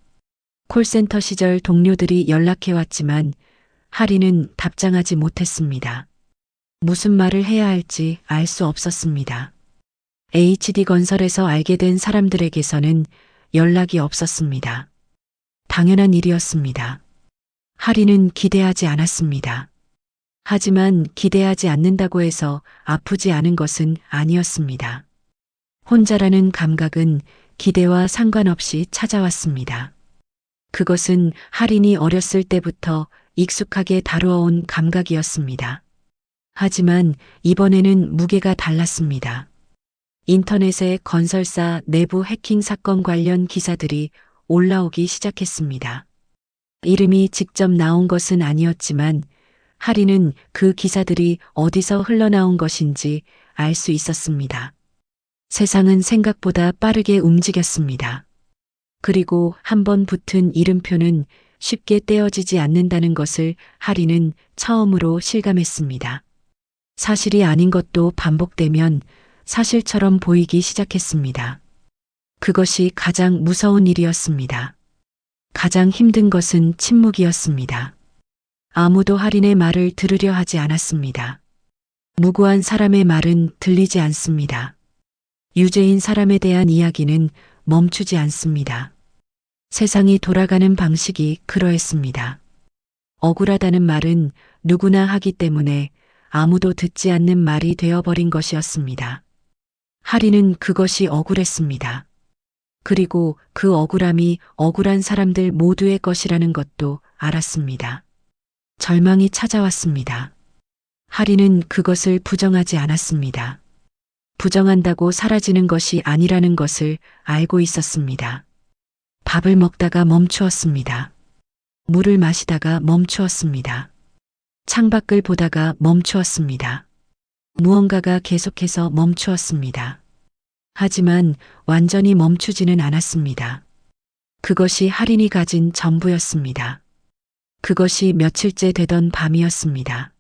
S1: 콜센터 시절 동료들이 연락해왔지만 하리는 답장하지 못했습니다. 무슨 말을 해야 할지 알 수 없었습니다. HD건설에서 알게 된 사람들에게서는 연락이 없었습니다. 당연한 일이었습니다. 하리는 기대하지 않았습니다. 하지만 기대하지 않는다고 해서 아프지 않은 것은 아니었습니다. 혼자라는 감각은 기대와 상관없이 찾아왔습니다. 그것은 하린이 어렸을 때부터 익숙하게 다루어온 감각이었습니다. 하지만 이번에는 무게가 달랐습니다. 인터넷에 건설사 내부 해킹 사건 관련 기사들이 올라오기 시작했습니다. 이름이 직접 나온 것은 아니었지만 하리는 그 기사들이 어디서 흘러나온 것인지 알 수 있었습니다. 세상은 생각보다 빠르게 움직였습니다. 그리고 한번 붙은 이름표는 쉽게 떼어지지 않는다는 것을 하리는 처음으로 실감했습니다. 사실이 아닌 것도 반복되면 사실처럼 보이기 시작했습니다. 그것이 가장 무서운 일이었습니다. 가장 힘든 것은 침묵이었습니다. 아무도 하린의 말을 들으려 하지 않았습니다. 무고한 사람의 말은 들리지 않습니다. 유죄인 사람에 대한 이야기는 멈추지 않습니다. 세상이 돌아가는 방식이 그러했습니다. 억울하다는 말은 누구나 하기 때문에 아무도 듣지 않는 말이 되어버린 것이었습니다. 하리는 그것이 억울했습니다. 그리고 그 억울함이 억울한 사람들 모두의 것이라는 것도 알았습니다. 절망이 찾아왔습니다. 하리는 그것을 부정하지 않았습니다. 부정한다고 사라지는 것이 아니라는 것을 알고 있었습니다. 밥을 먹다가 멈추었습니다. 물을 마시다가 멈추었습니다. 창밖을 보다가 멈추었습니다. 무언가가 계속해서 멈추었습니다. 하지만 완전히 멈추지는 않았습니다. 그것이 하린이 가진 전부였습니다. 그것이 며칠째 되던 밤이었습니다.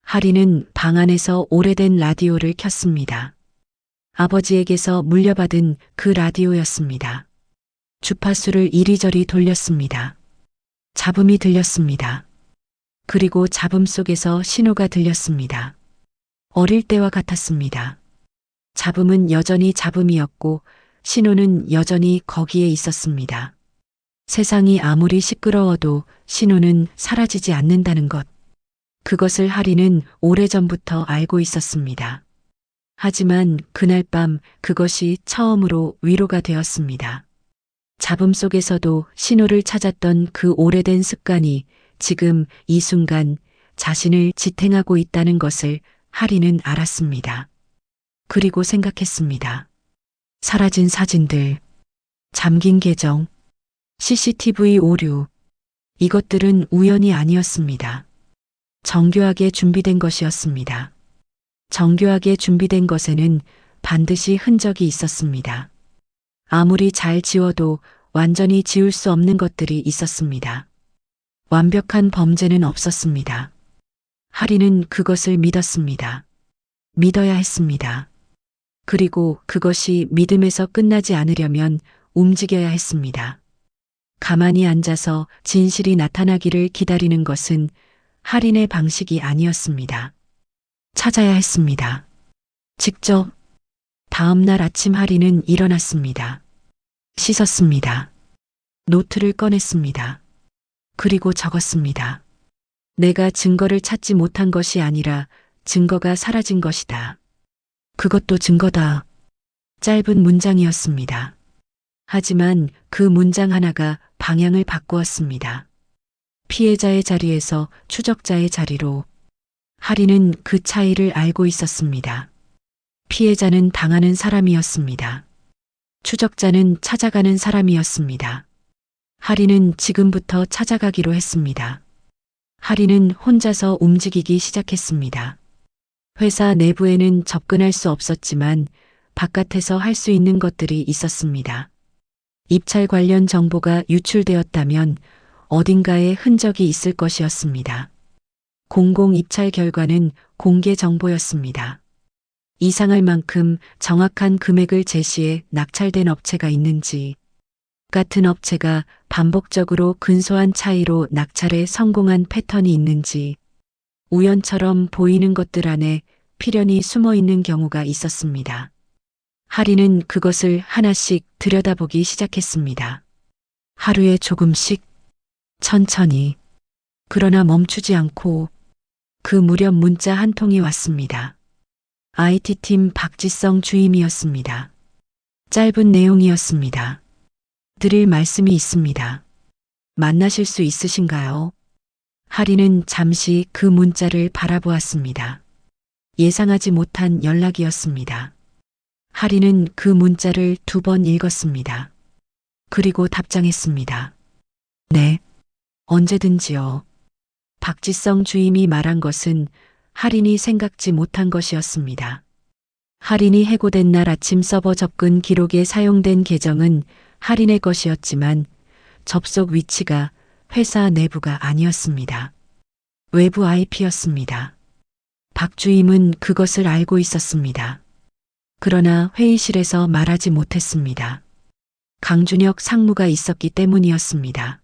S1: 하린은 방 안에서 오래된 라디오를 켰습니다. 아버지에게서 물려받은 그 라디오였습니다. 주파수를 이리저리 돌렸습니다. 잡음이 들렸습니다. 그리고 잡음 속에서 신호가 들렸습니다. 어릴 때와 같았습니다. 잡음은 여전히 잡음이었고 신호는 여전히 거기에 있었습니다. 세상이 아무리 시끄러워도 신호는 사라지지 않는다는 것. 그것을 하리는 오래전부터 알고 있었습니다. 하지만 그날 밤 그것이 처음으로 위로가 되었습니다. 잡음 속에서도 신호를 찾았던 그 오래된 습관이 지금 이 순간 자신을 지탱하고 있다는 것을 하리는 알았습니다. 그리고 생각했습니다. 사라진 사진들, 잠긴 계정, CCTV 오류, 이것들은 우연이 아니었습니다. 정교하게 준비된 것이었습니다. 정교하게 준비된 것에는 반드시 흔적이 있었습니다. 아무리 잘 지워도 완전히 지울 수 없는 것들이 있었습니다. 완벽한 범죄는 없었습니다. 하리는 그것을 믿었습니다. 믿어야 했습니다. 그리고 그것이 믿음에서 끝나지 않으려면 움직여야 했습니다. 가만히 앉아서 진실이 나타나기를 기다리는 것은 할인의 방식이 아니었습니다. 찾아야 했습니다. 직접. 다음 날 아침 할인은 일어났습니다. 씻었습니다. 노트를 꺼냈습니다. 그리고 적었습니다. 내가 증거를 찾지 못한 것이 아니라 증거가 사라진 것이다. 그것도 증거다. 짧은 문장이었습니다. 하지만 그 문장 하나가 방향을 바꾸었습니다. 피해자의 자리에서 추적자의 자리로. 할인은 그 차이를 알고 있었습니다. 피해자는 당하는 사람이었습니다. 추적자는 찾아가는 사람이었습니다. 할인은 지금부터 찾아가기로 했습니다. 할인은 혼자서 움직이기 시작했습니다. 회사 내부에는 접근할 수 없었지만 바깥에서 할 수 있는 것들이 있었습니다. 입찰 관련 정보가 유출되었다면 어딘가에 흔적이 있을 것이었습니다. 공공 입찰 결과는 공개 정보였습니다. 이상할 만큼 정확한 금액을 제시해 낙찰된 업체가 있는지, 같은 업체가 반복적으로 근소한 차이로 낙찰에 성공한 패턴이 있는지, 우연처럼 보이는 것들 안에 필연이 숨어 있는 경우가 있었습니다. 할인은 그것을 하나씩 들여다보기 시작했습니다. 하루에 조금씩, 천천히, 그러나 멈추지 않고. 그 무렵 문자 한 통이 왔습니다. IT팀 박지성 주임이었습니다. 짧은 내용이었습니다. 드릴 말씀이 있습니다. 만나실 수 있으신가요? 할인은 잠시 그 문자를 바라보았습니다. 예상하지 못한 연락이었습니다. 할인은 그 문자를 2번 읽었습니다. 그리고 답장했습니다. 네, 언제든지요. 박지성 주임이 말한 것은 할인이 생각지 못한 것이었습니다. 할인이 해고된 날 아침 서버 접근 기록에 사용된 계정은 할인의 것이었지만 접속 위치가 회사 내부가 아니었습니다. 외부 IP였습니다. 박 주임은 그것을 알고 있었습니다. 그러나 회의실에서 말하지 못했습니다. 강준혁 상무가 있었기 때문이었습니다.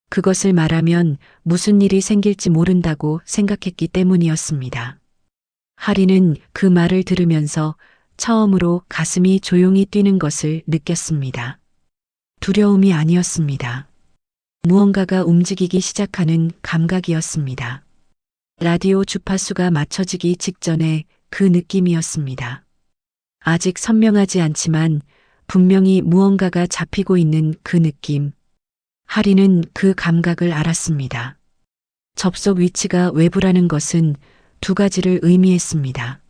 S1: 그것을 말하면 무슨 일이 생길지 모른다고 생각했기 때문이었습니다. 할인은 그 말을 들으면서 처음으로 가슴이 조용히 뛰는 것을 느꼈습니다. 두려움이 아니었습니다. 무언가가 움직이기 시작하는 감각이었습니다. 라디오 주파수가 맞춰지기 직전에 그 느낌이었습니다. 아직 선명하지 않지만 분명히 무언가가 잡히고 있는 그 느낌. 할인은 그 감각을 알았습니다. 접속 위치가 외부라는 것은 2가지를 의미했습니다.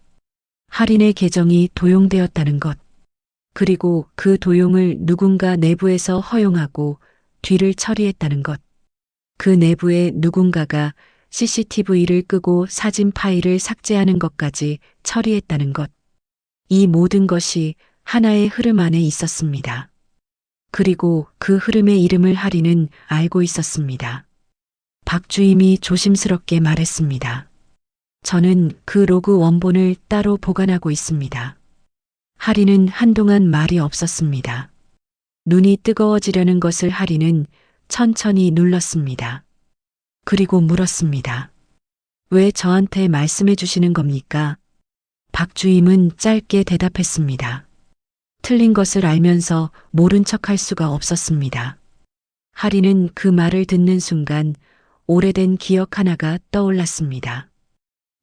S1: 할인의 계정이 도용되었다는 것, 그리고 그 도용을 누군가 내부에서 허용하고 뒤를 처리했다는 것. 그 내부의 누군가가 CCTV를 끄고 사진 파일을 삭제하는 것까지 처리했다는 것. 이 모든 것이 하나의 흐름 안에 있었습니다. 그리고 그 흐름의 이름을 할인은 알고 있었습니다. 박 주임이 조심스럽게 말했습니다. 저는 그 로그 원본을 따로 보관하고 있습니다. 할인은 한동안 말이 없었습니다. 눈이 뜨거워지려는 것을 할인은 천천히 눌렀습니다. 그리고 물었습니다. 왜 저한테 말씀해 주시는 겁니까? 박 주임은 짧게 대답했습니다. 틀린 것을 알면서 모른 척할 수가 없었습니다. 할인은 그 말을 듣는 순간 오래된 기억 하나가 떠올랐습니다.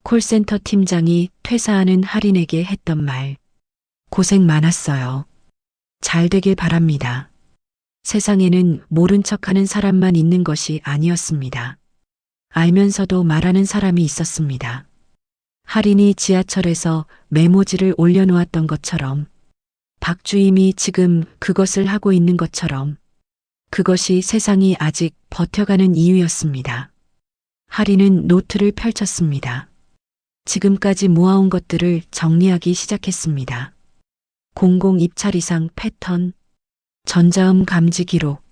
S1: 콜센터 팀장이 퇴사하는 할인에게 했던 말. 고생 많았어요. 잘 되길 바랍니다. 세상에는 모른 척하는 사람만 있는 것이 아니었습니다. 알면서도 말하는 사람이 있었습니다. 할인이 지하철에서 메모지를 올려놓았던 것처럼, 박 주임이 지금 그것을 하고 있는 것처럼, 그것이 세상이 아직 버텨가는 이유였습니다. 할인은 노트를 펼쳤습니다. 지금까지 모아온 것들을 정리하기 시작했습니다. 공공 입찰 이상 패턴, 전자음 감지 기록,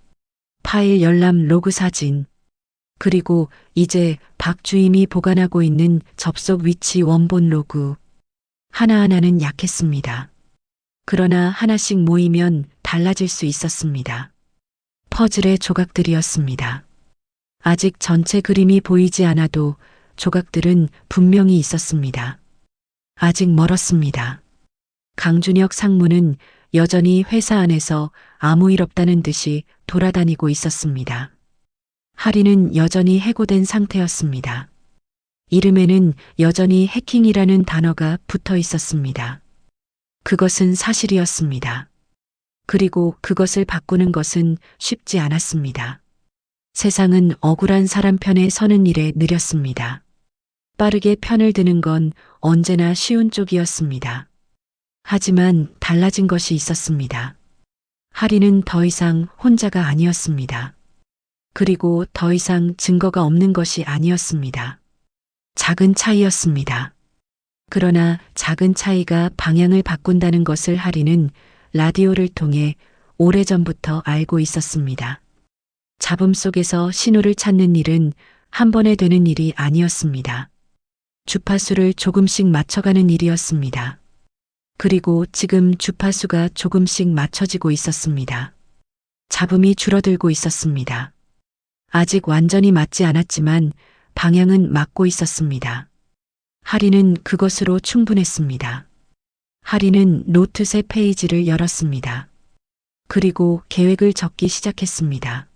S1: 파일 열람 로그 사진, 그리고 이제 박 주임이 보관하고 있는 접속 위치 원본 로그. 하나하나는 약했습니다. 그러나 하나씩 모이면 달라질 수 있었습니다. 퍼즐의 조각들이었습니다. 아직 전체 그림이 보이지 않아도 조각들은 분명히 있었습니다. 아직 멀었습니다. 강준혁 상무는 여전히 회사 안에서 아무 일 없다는 듯이 돌아다니고 있었습니다. 하리는 여전히 해고된 상태였습니다. 이름에는 여전히 해킹이라는 단어가 붙어 있었습니다. 그것은 사실이었습니다. 그리고 그것을 바꾸는 것은 쉽지 않았습니다. 세상은 억울한 사람 편에 서는 일에 느렸습니다. 빠르게 편을 드는 건 언제나 쉬운 쪽이었습니다. 하지만 달라진 것이 있었습니다. 하리는 더 이상 혼자가 아니었습니다. 그리고 더 이상 증거가 없는 것이 아니었습니다. 작은 차이였습니다. 그러나 작은 차이가 방향을 바꾼다는 것을 하리는 라디오를 통해 오래전부터 알고 있었습니다. 잡음 속에서 신호를 찾는 일은 한 번에 되는 일이 아니었습니다. 주파수를 조금씩 맞춰가는 일이었습니다. 그리고 지금 주파수가 조금씩 맞춰지고 있었습니다. 잡음이 줄어들고 있었습니다. 아직 완전히 맞지 않았지만 방향은 맞고 있었습니다. 하리는 그것으로 충분했습니다. 하리는 노트 새 페이지를 열었습니다. 그리고 계획을 적기 시작했습니다.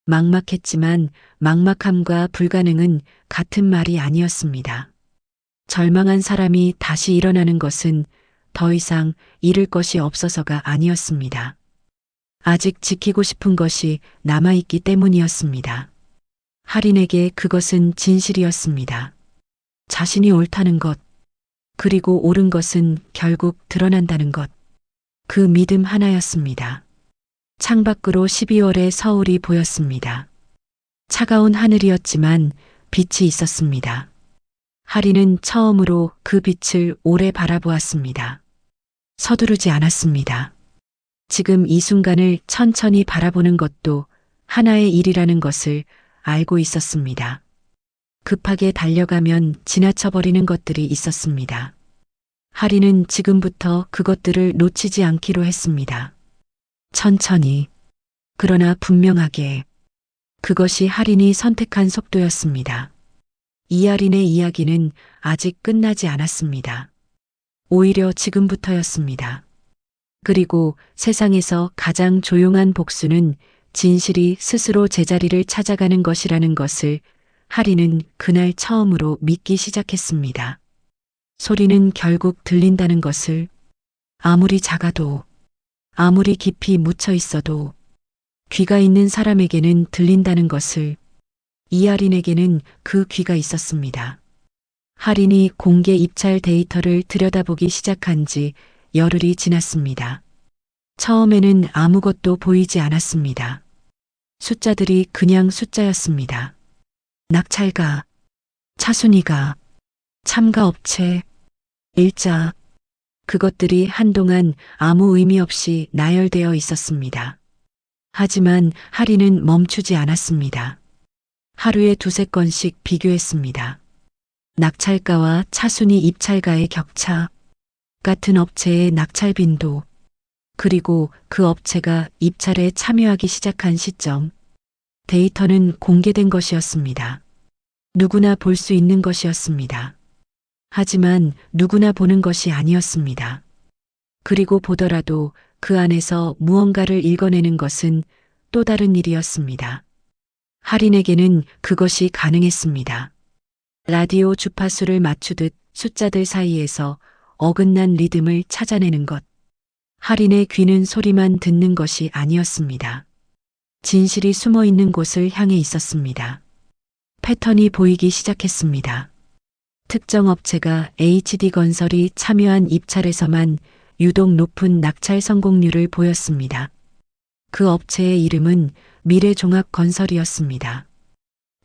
S1: 막막했지만 막막함과 불가능은 같은 말이 아니었습니다. 절망한 사람이 다시 일어나는 것은 더 이상 잃을 것이 없어서가 아니었습니다. 아직 지키고 싶은 것이 남아있기 때문이었습니다. 하린에게 그것은 진실이었습니다. 자신이 옳다는 것, 그리고 옳은 것은 결국 드러난다는 것. 그 믿음 하나였습니다. 창밖으로 12월의 서울이 보였습니다. 차가운 하늘이었지만 빛이 있었습니다. 하리는 처음으로 그 빛을 오래 바라보았습니다. 서두르지 않았습니다. 지금 이 순간을 천천히 바라보는 것도 하나의 일이라는 것을 알고 있었습니다. 급하게 달려가면 지나쳐버리는 것들이 있었습니다. 하리는 지금부터 그것들을 놓치지 않기로 했습니다. 천천히, 그러나 분명하게. 그것이 하린이 선택한 속도였습니다. 이하린의 이야기는 아직 끝나지 않았습니다. 오히려 지금부터였습니다. 그리고 세상에서 가장 조용한 복수는 진실이 스스로 제자리를 찾아가는 것이라는 것을 하리는 그날 처음으로 믿기 시작했습니다. 소리는 결국 들린다는 것을, 아무리 작아도, 아무리 깊이 묻혀 있어도 귀가 있는 사람에게는 들린다는 것을. 이하린에게는 그 귀가 있었습니다. 하린이 공개 입찰 데이터를 들여다보기 시작한 지 열흘이 지났습니다. 처음에는 아무것도 보이지 않았습니다. 숫자들이 그냥 숫자였습니다. 낙찰가, 차순위가, 참가업체, 일자, 그것들이 한동안 아무 의미 없이 나열되어 있었습니다. 하지만 하린은 멈추지 않았습니다. 하루에 두세 건씩 비교했습니다. 낙찰가와 차순위 입찰가의 격차, 같은 업체의 낙찰 빈도, 그리고 그 업체가 입찰에 참여하기 시작한 시점. 데이터는 공개된 것이었습니다. 누구나 볼 수 있는 것이었습니다. 하지만 누구나 보는 것이 아니었습니다. 그리고 보더라도 그 안에서 무언가를 읽어내는 것은 또 다른 일이었습니다. 하린에게는 그것이 가능했습니다. 라디오 주파수를 맞추듯 숫자들 사이에서 어긋난 리듬을 찾아내는 것. 하린의 귀는 소리만 듣는 것이 아니었습니다. 진실이 숨어 있는 곳을 향해 있었습니다. 패턴이 보이기 시작했습니다. 특정 업체가 HD건설이 참여한 입찰에서만 유독 높은 낙찰 성공률을 보였습니다. 그 업체의 이름은 미래종합건설이었습니다.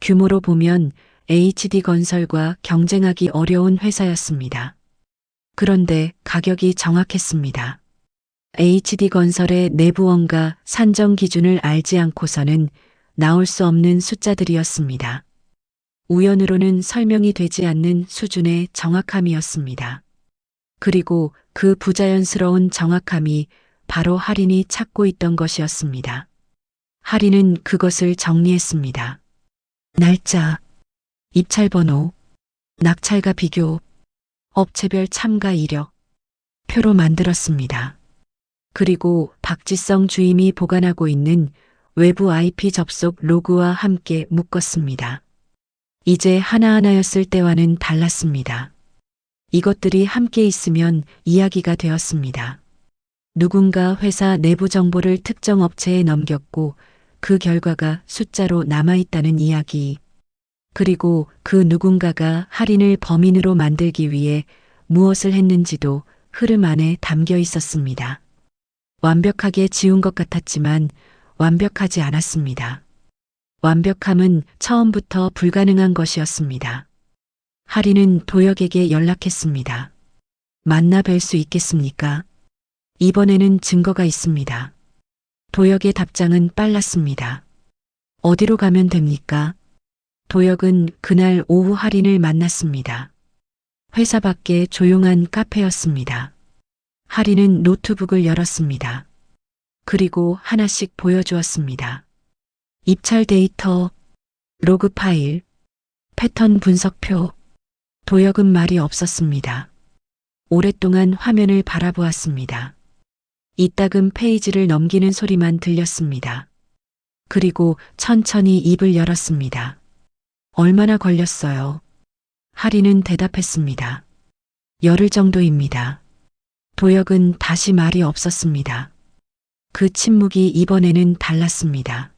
S1: 규모로 보면 HD건설과 경쟁하기 어려운 회사였습니다. 그런데 가격이 정확했습니다. HD건설의 내부원가 산정 기준을 알지 않고서는 나올 수 없는 숫자들이었습니다. 우연으로는 설명이 되지 않는 수준의 정확함이었습니다. 그리고 그 부자연스러운 정확함이 바로 할인이 찾고 있던 것이었습니다. 할인은 그것을 정리했습니다. 날짜, 입찰번호, 낙찰가 비교, 업체별 참가 이력, 표로 만들었습니다. 그리고 박지성 주임이 보관하고 있는 외부 IP 접속 로그와 함께 묶었습니다. 이제 하나하나였을 때와는 달랐습니다. 이것들이 함께 있으면 이야기가 되었습니다. 누군가 회사 내부 정보를 특정 업체에 넘겼고 그 결과가 숫자로 남아있다는 이야기. 그리고 그 누군가가 할인을 범인으로 만들기 위해 무엇을 했는지도 흐름 안에 담겨 있었습니다. 완벽하게 지운 것 같았지만 완벽하지 않았습니다. 완벽함은 처음부터 불가능한 것이었습니다. 할인은 도혁에게 연락했습니다. 만나 뵐 수 있겠습니까? 이번에는 증거가 있습니다. 도혁의 답장은 빨랐습니다. 어디로 가면 됩니까? 도혁은 그날 오후 할인을 만났습니다. 회사 밖에 조용한 카페였습니다. 할인은 노트북을 열었습니다. 그리고 하나씩 보여주었습니다. 입찰 데이터, 로그 파일, 패턴 분석표. 도혁은 말이 없었습니다. 오랫동안 화면을 바라보았습니다. 이따금 페이지를 넘기는 소리만 들렸습니다. 그리고 천천히 입을 열었습니다. 얼마나 걸렸어요? 할인은 대답했습니다. 열흘 정도입니다. 도혁은 다시 말이 없었습니다. 그 침묵이 이번에는 달랐습니다.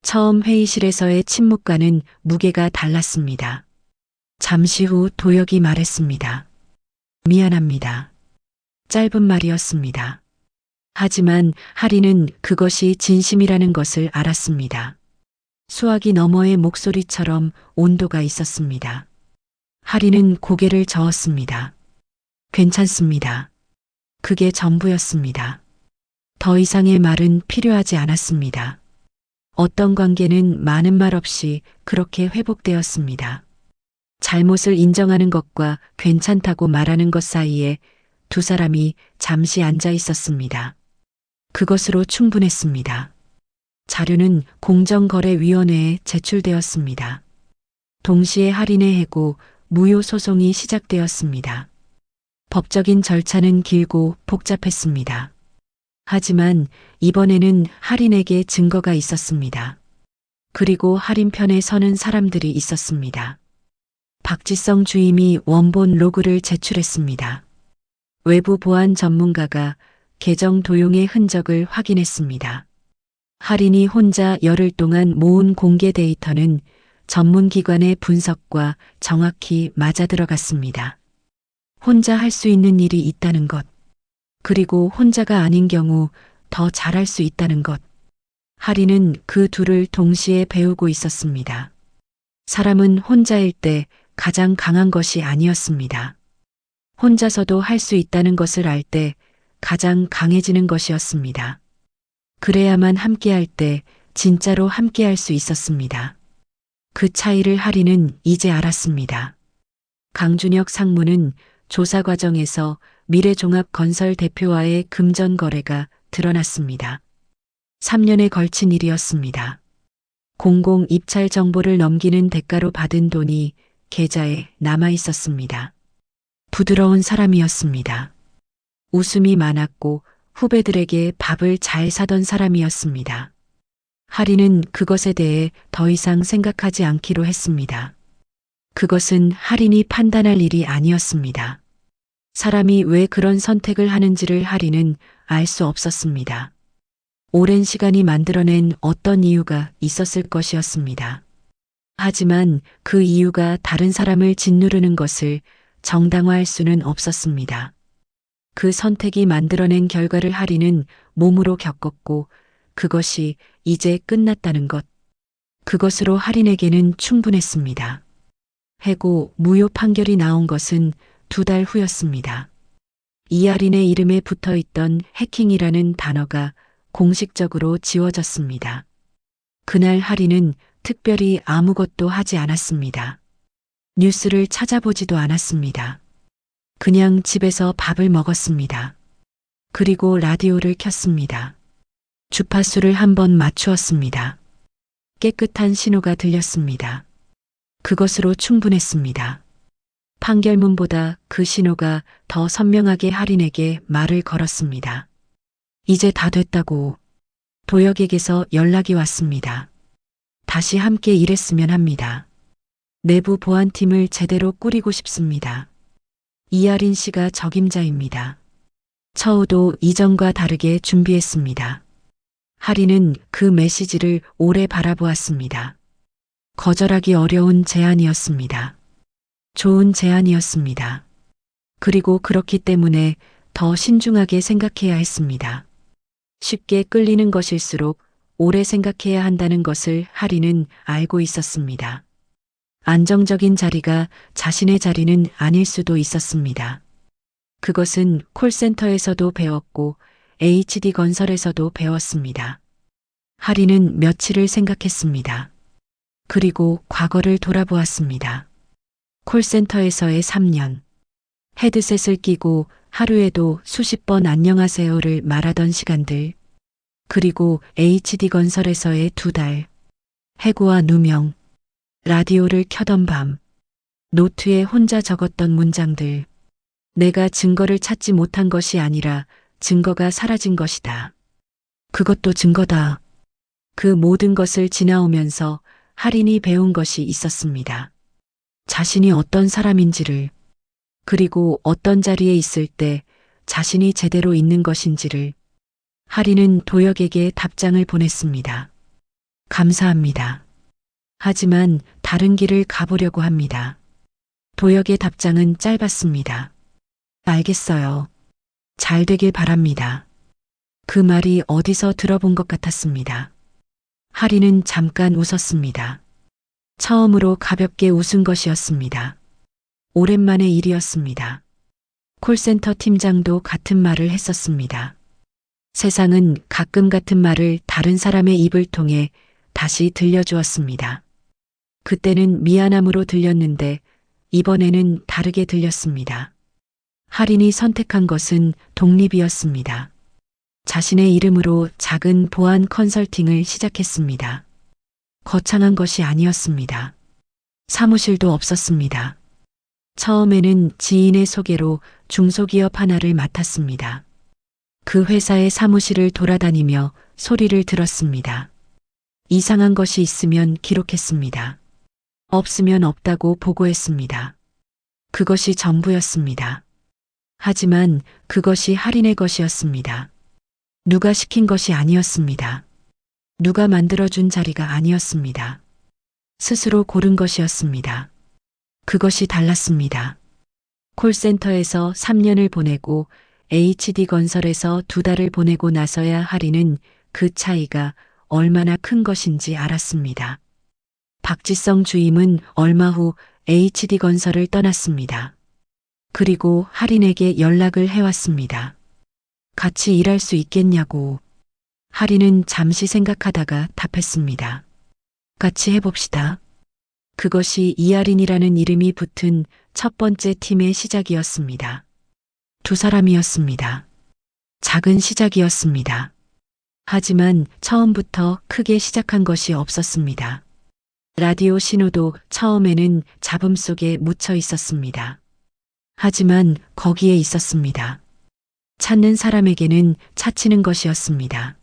S1: 처음 회의실에서의 침묵과는 무게가 달랐습니다. 잠시 후 도혁이 말했습니다. 미안합니다. 짧은 말이었습니다. 하지만 할인은 그것이 진심이라는 것을 알았습니다. 수화기 너머의 목소리처럼 온도가 있었습니다. 할인은 고개를 저었습니다. 괜찮습니다. 그게 전부였습니다. 더 이상의 말은 필요하지 않았습니다. 어떤 관계는 많은 말 없이 그렇게 회복되었습니다. 잘못을 인정하는 것과 괜찮다고 말하는 것 사이에 두 사람이 잠시 앉아 있었습니다. 그것으로 충분했습니다. 자료는 공정거래위원회에 제출되었습니다. 동시에 할인의 해고, 무효 소송이 시작되었습니다. 법적인 절차는 길고 복잡했습니다. 하지만 이번에는 할인에게 증거가 있었습니다. 그리고 할인 편에 서는 사람들이 있었습니다. 박지성 주임이 원본 로그를 제출했습니다. 외부 보안 전문가가 계정 도용의 흔적을 확인했습니다. 할인이 혼자 열흘 동안 모은 공개 데이터는 전문기관의 분석과 정확히 맞아들어갔습니다. 혼자 할 수 있는 일이 있다는 것, 그리고 혼자가 아닌 경우 더 잘할 수 있다는 것. 할인은 그 둘을 동시에 배우고 있었습니다. 사람은 혼자일 때 가장 강한 것이 아니었습니다. 혼자서도 할 수 있다는 것을 알 때 가장 강해지는 것이었습니다. 그래야만 함께할 때 진짜로 함께할 수 있었습니다. 그 차이를 할인은 이제 알았습니다. 강준혁 상무는 조사 과정에서 미래종합건설 대표와의 금전 거래가 드러났습니다. 3년에 걸친 일이었습니다. 공공 입찰 정보를 넘기는 대가로 받은 돈이 계좌에 남아 있었습니다. 부드러운 사람이었습니다. 웃음이 많았고 후배들에게 밥을 잘 사던 사람이었습니다. 할인은 그것에 대해 더 이상 생각하지 않기로 했습니다. 그것은 할인이 판단할 일이 아니었습니다. 사람이 왜 그런 선택을 하는지를 할인은 알 수 없었습니다. 오랜 시간이 만들어낸 어떤 이유가 있었을 것이었습니다. 하지만 그 이유가 다른 사람을 짓누르는 것을 정당화할 수는 없었습니다. 그 선택이 만들어낸 결과를 할인은 몸으로 겪었고 그것이 이제 끝났다는 것. 그것으로 할인에게는 충분했습니다. 해고 무효 판결이 나온 것은 2달 후였습니다. 이할인의 이름에 붙어 있던 해킹이라는 단어가 공식적으로 지워졌습니다. 그날 할인은 특별히 아무것도 하지 않았습니다. 뉴스를 찾아보지도 않았습니다. 그냥 집에서 밥을 먹었습니다. 그리고 라디오를 켰습니다. 주파수를 한번 맞추었습니다. 깨끗한 신호가 들렸습니다. 그것으로 충분했습니다. 판결문보다 그 신호가 더 선명하게 할인에게 말을 걸었습니다. 이제 다 됐다고. 도혁에게서 연락이 왔습니다. 다시 함께 일했으면 합니다. 내부 보안팀을 제대로 꾸리고 싶습니다. 이하린 씨가 적임자입니다. 처우도 이전과 다르게 준비했습니다. 할인은 그 메시지를 오래 바라보았습니다. 거절하기 어려운 제안이었습니다. 좋은 제안이었습니다. 그리고 그렇기 때문에 더 신중하게 생각해야 했습니다. 쉽게 끌리는 것일수록 오래 생각해야 한다는 것을 할인은 알고 있었습니다. 안정적인 자리가 자신의 자리는 아닐 수도 있었습니다. 그것은 콜센터에서도 배웠고 HD건설에서도 배웠습니다. 할인은 며칠을 생각했습니다. 그리고 과거를 돌아보았습니다. 콜센터에서의 3년. 헤드셋을 끼고 하루에도 수십 번 안녕하세요를 말하던 시간들. 그리고 HD건설에서의 2달. 해고와 누명. 라디오를 켜던 밤. 노트에 혼자 적었던 문장들. 내가 증거를 찾지 못한 것이 아니라 증거가 사라진 것이다. 그것도 증거다. 그 모든 것을 지나오면서 할인이 배운 것이 있었습니다. 자신이 어떤 사람인지를, 그리고 어떤 자리에 있을 때 자신이 제대로 있는 것인지를. 할인은 도혁에게 답장을 보냈습니다. 감사합니다. 하지만 다른 길을 가보려고 합니다. 도혁의 답장은 짧았습니다. 알겠어요. 잘 되길 바랍니다. 그 말이 어디서 들어본 것 같았습니다. 할인은 잠깐 웃었습니다. 처음으로 가볍게 웃은 것이었습니다. 오랜만의 일이었습니다. 콜센터 팀장도 같은 말을 했었습니다. 세상은 가끔 같은 말을 다른 사람의 입을 통해 다시 들려주었습니다. 그때는 미안함으로 들렸는데 이번에는 다르게 들렸습니다. 할인이 선택한 것은 독립이었습니다. 자신의 이름으로 작은 보안 컨설팅을 시작했습니다. 거창한 것이 아니었습니다. 사무실도 없었습니다. 처음에는 지인의 소개로 중소기업 하나를 맡았습니다. 그 회사의 사무실을 돌아다니며 소리를 들었습니다. 이상한 것이 있으면 기록했습니다. 없으면 없다고 보고했습니다. 그것이 전부였습니다. 하지만 그것이 할인의 것이었습니다. 누가 시킨 것이 아니었습니다. 누가 만들어준 자리가 아니었습니다. 스스로 고른 것이었습니다. 그것이 달랐습니다. 콜센터에서 3년을 보내고 HD건설에서 2달을 보내고 나서야 할인은 그 차이가 얼마나 큰 것인지 알았습니다. 박지성 주임은 얼마 후 HD건설을 떠났습니다. 그리고 할인에게 연락을 해왔습니다. 같이 일할 수 있겠냐고. 할인은 잠시 생각하다가 답했습니다. 같이 해봅시다. 그것이 이하린이라는 이름이 붙은 첫 번째 팀의 시작이었습니다. 2사람이었습니다. 작은 시작이었습니다. 하지만 처음부터 크게 시작한 것이 없었습니다. 라디오 신호도 처음에는 잡음 속에 묻혀 있었습니다. 하지만 거기에 있었습니다. 찾는 사람에게는 찾히는 것이었습니다.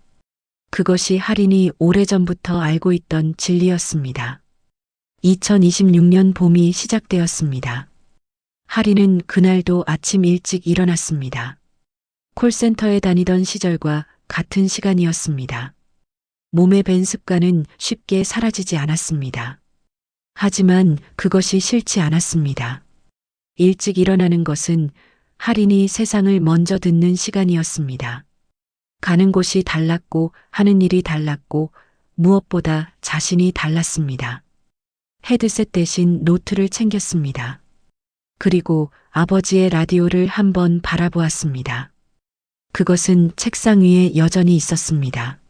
S1: 그것이 할인이 오래전부터 알고 있던 진리였습니다. 2026년 봄이 시작되었습니다. 할인은 그날도 아침 일찍 일어났습니다. 콜센터에 다니던 시절과 같은 시간이었습니다. 몸에 밴 습관은 쉽게 사라지지 않았습니다. 하지만 그것이 싫지 않았습니다. 일찍 일어나는 것은 할인이 세상을 먼저 듣는 시간이었습니다. 가는 곳이 달랐고 하는 일이 달랐고 무엇보다 자신이 달랐습니다. 헤드셋 대신 노트를 챙겼습니다. 그리고 아버지의 라디오를 한번 바라보았습니다. 그것은 책상 위에 여전히 있었습니다.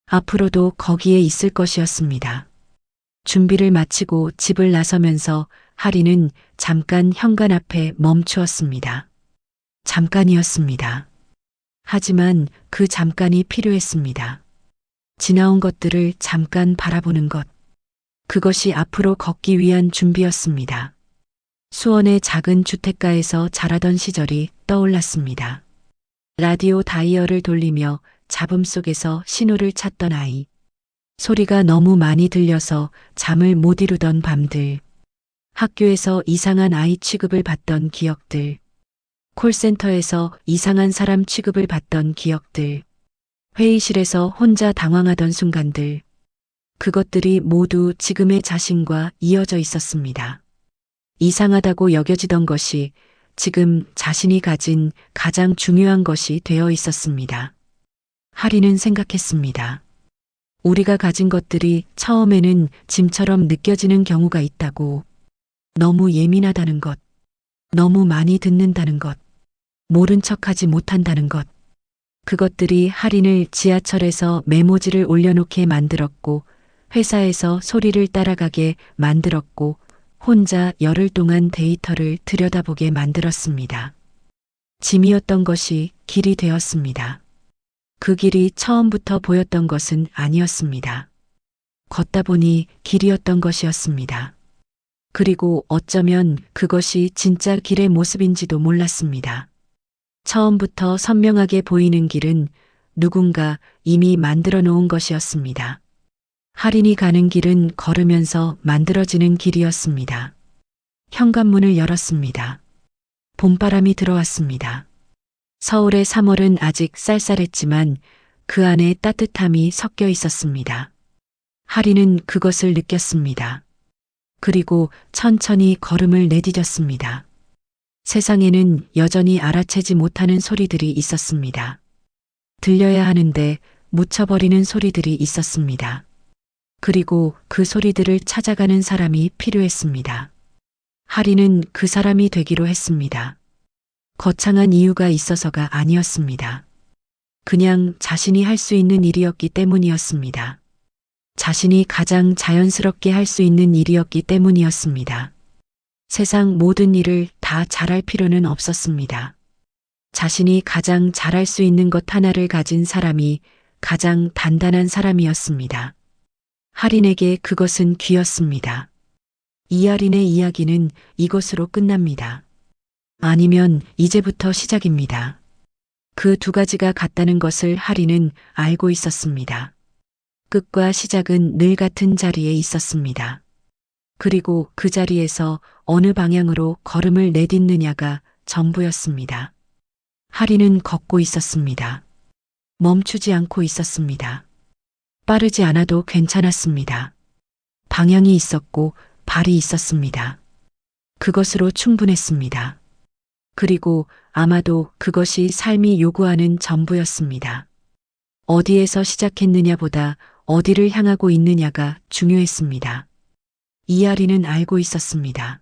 S1: 앞으로도 거기에 있을 것이었습니다. 준비를 마치고 집을 나서면서 하리는 잠깐 현관 앞에 멈추었습니다. 잠깐이었습니다. 하지만 그 잠깐이 필요했습니다. 지나온 것들을 잠깐 바라보는 것. 그것이 앞으로 걷기 위한 준비였습니다. 수원의 작은 주택가에서 자라던 시절이 떠올랐습니다. 라디오 다이얼을 돌리며 잡음 속에서 신호를 찾던 아이. 소리가 너무 많이 들려서 잠을 못 이루던 밤들. 학교에서 이상한 아이 취급을 받던 기억들. 콜센터에서 이상한 사람 취급을 받던 기억들. 회의실에서 혼자 당황하던 순간들. 그것들이 모두 지금의 자신과 이어져 있었습니다. 이상하다고 여겨지던 것이 지금 자신이 가진 가장 중요한 것이 되어 있었습니다. 하리는 생각했습니다. 우리가 가진 것들이 처음에는 짐처럼 느껴지는 경우가 있다고. 너무 예민하다는 것, 너무 많이 듣는다는 것, 모른 척하지 못한다는 것. 그것들이 하린을 지하철에서 메모지를 올려놓게 만들었고, 회사에서 소리를 따라가게 만들었고, 혼자 열흘 동안 데이터를 들여다보게 만들었습니다. 짐이었던 것이 길이 되었습니다. 그 길이 처음부터 보였던 것은 아니었습니다. 걷다 보니 길이었던 것이었습니다. 그리고 어쩌면 그것이 진짜 길의 모습인지도 몰랐습니다. 처음부터 선명하게 보이는 길은 누군가 이미 만들어 놓은 것이었습니다. 하린이 가는 길은 걸으면서 만들어지는 길이었습니다. 현관문을 열었습니다. 봄바람이 들어왔습니다. 서울의 3월은 아직 쌀쌀했지만 그 안에 따뜻함이 섞여 있었습니다. 하린은 그것을 느꼈습니다. 그리고 천천히 걸음을 내디뎠습니다. 세상에는 여전히 알아채지 못하는 소리들이 있었습니다. 들려야 하는데 묻혀버리는 소리들이 있었습니다. 그리고 그 소리들을 찾아가는 사람이 필요했습니다. 하리는 그 사람이 되기로 했습니다. 거창한 이유가 있어서가 아니었습니다. 그냥 자신이 할 수 있는 일이었기 때문이었습니다. 자신이 가장 자연스럽게 할 수 있는 일이었기 때문이었습니다. 세상 모든 일을 다 잘할 필요는 없었습니다. 자신이 가장 잘할 수 있는 것 하나를 가진 사람이 가장 단단한 사람이었습니다. 하린에게 그것은 귀였습니다. 이하린의 이야기는 이것으로 끝납니다. 아니면 이제부터 시작입니다. 그 두 가지가 같다는 것을 하린은 알고 있었습니다. 끝과 시작은 늘 같은 자리에 있었습니다. 그리고 그 자리에서 어느 방향으로 걸음을 내딛느냐가 전부였습니다. 하린은 걷고 있었습니다. 멈추지 않고 있었습니다. 빠르지 않아도 괜찮았습니다. 방향이 있었고 발이 있었습니다. 그것으로 충분했습니다. 그리고 아마도 그것이 삶이 요구하는 전부였습니다. 어디에서 시작했느냐보다 어디를 향하고 있느냐가 중요했습니다. 이하린은 알고 있었습니다.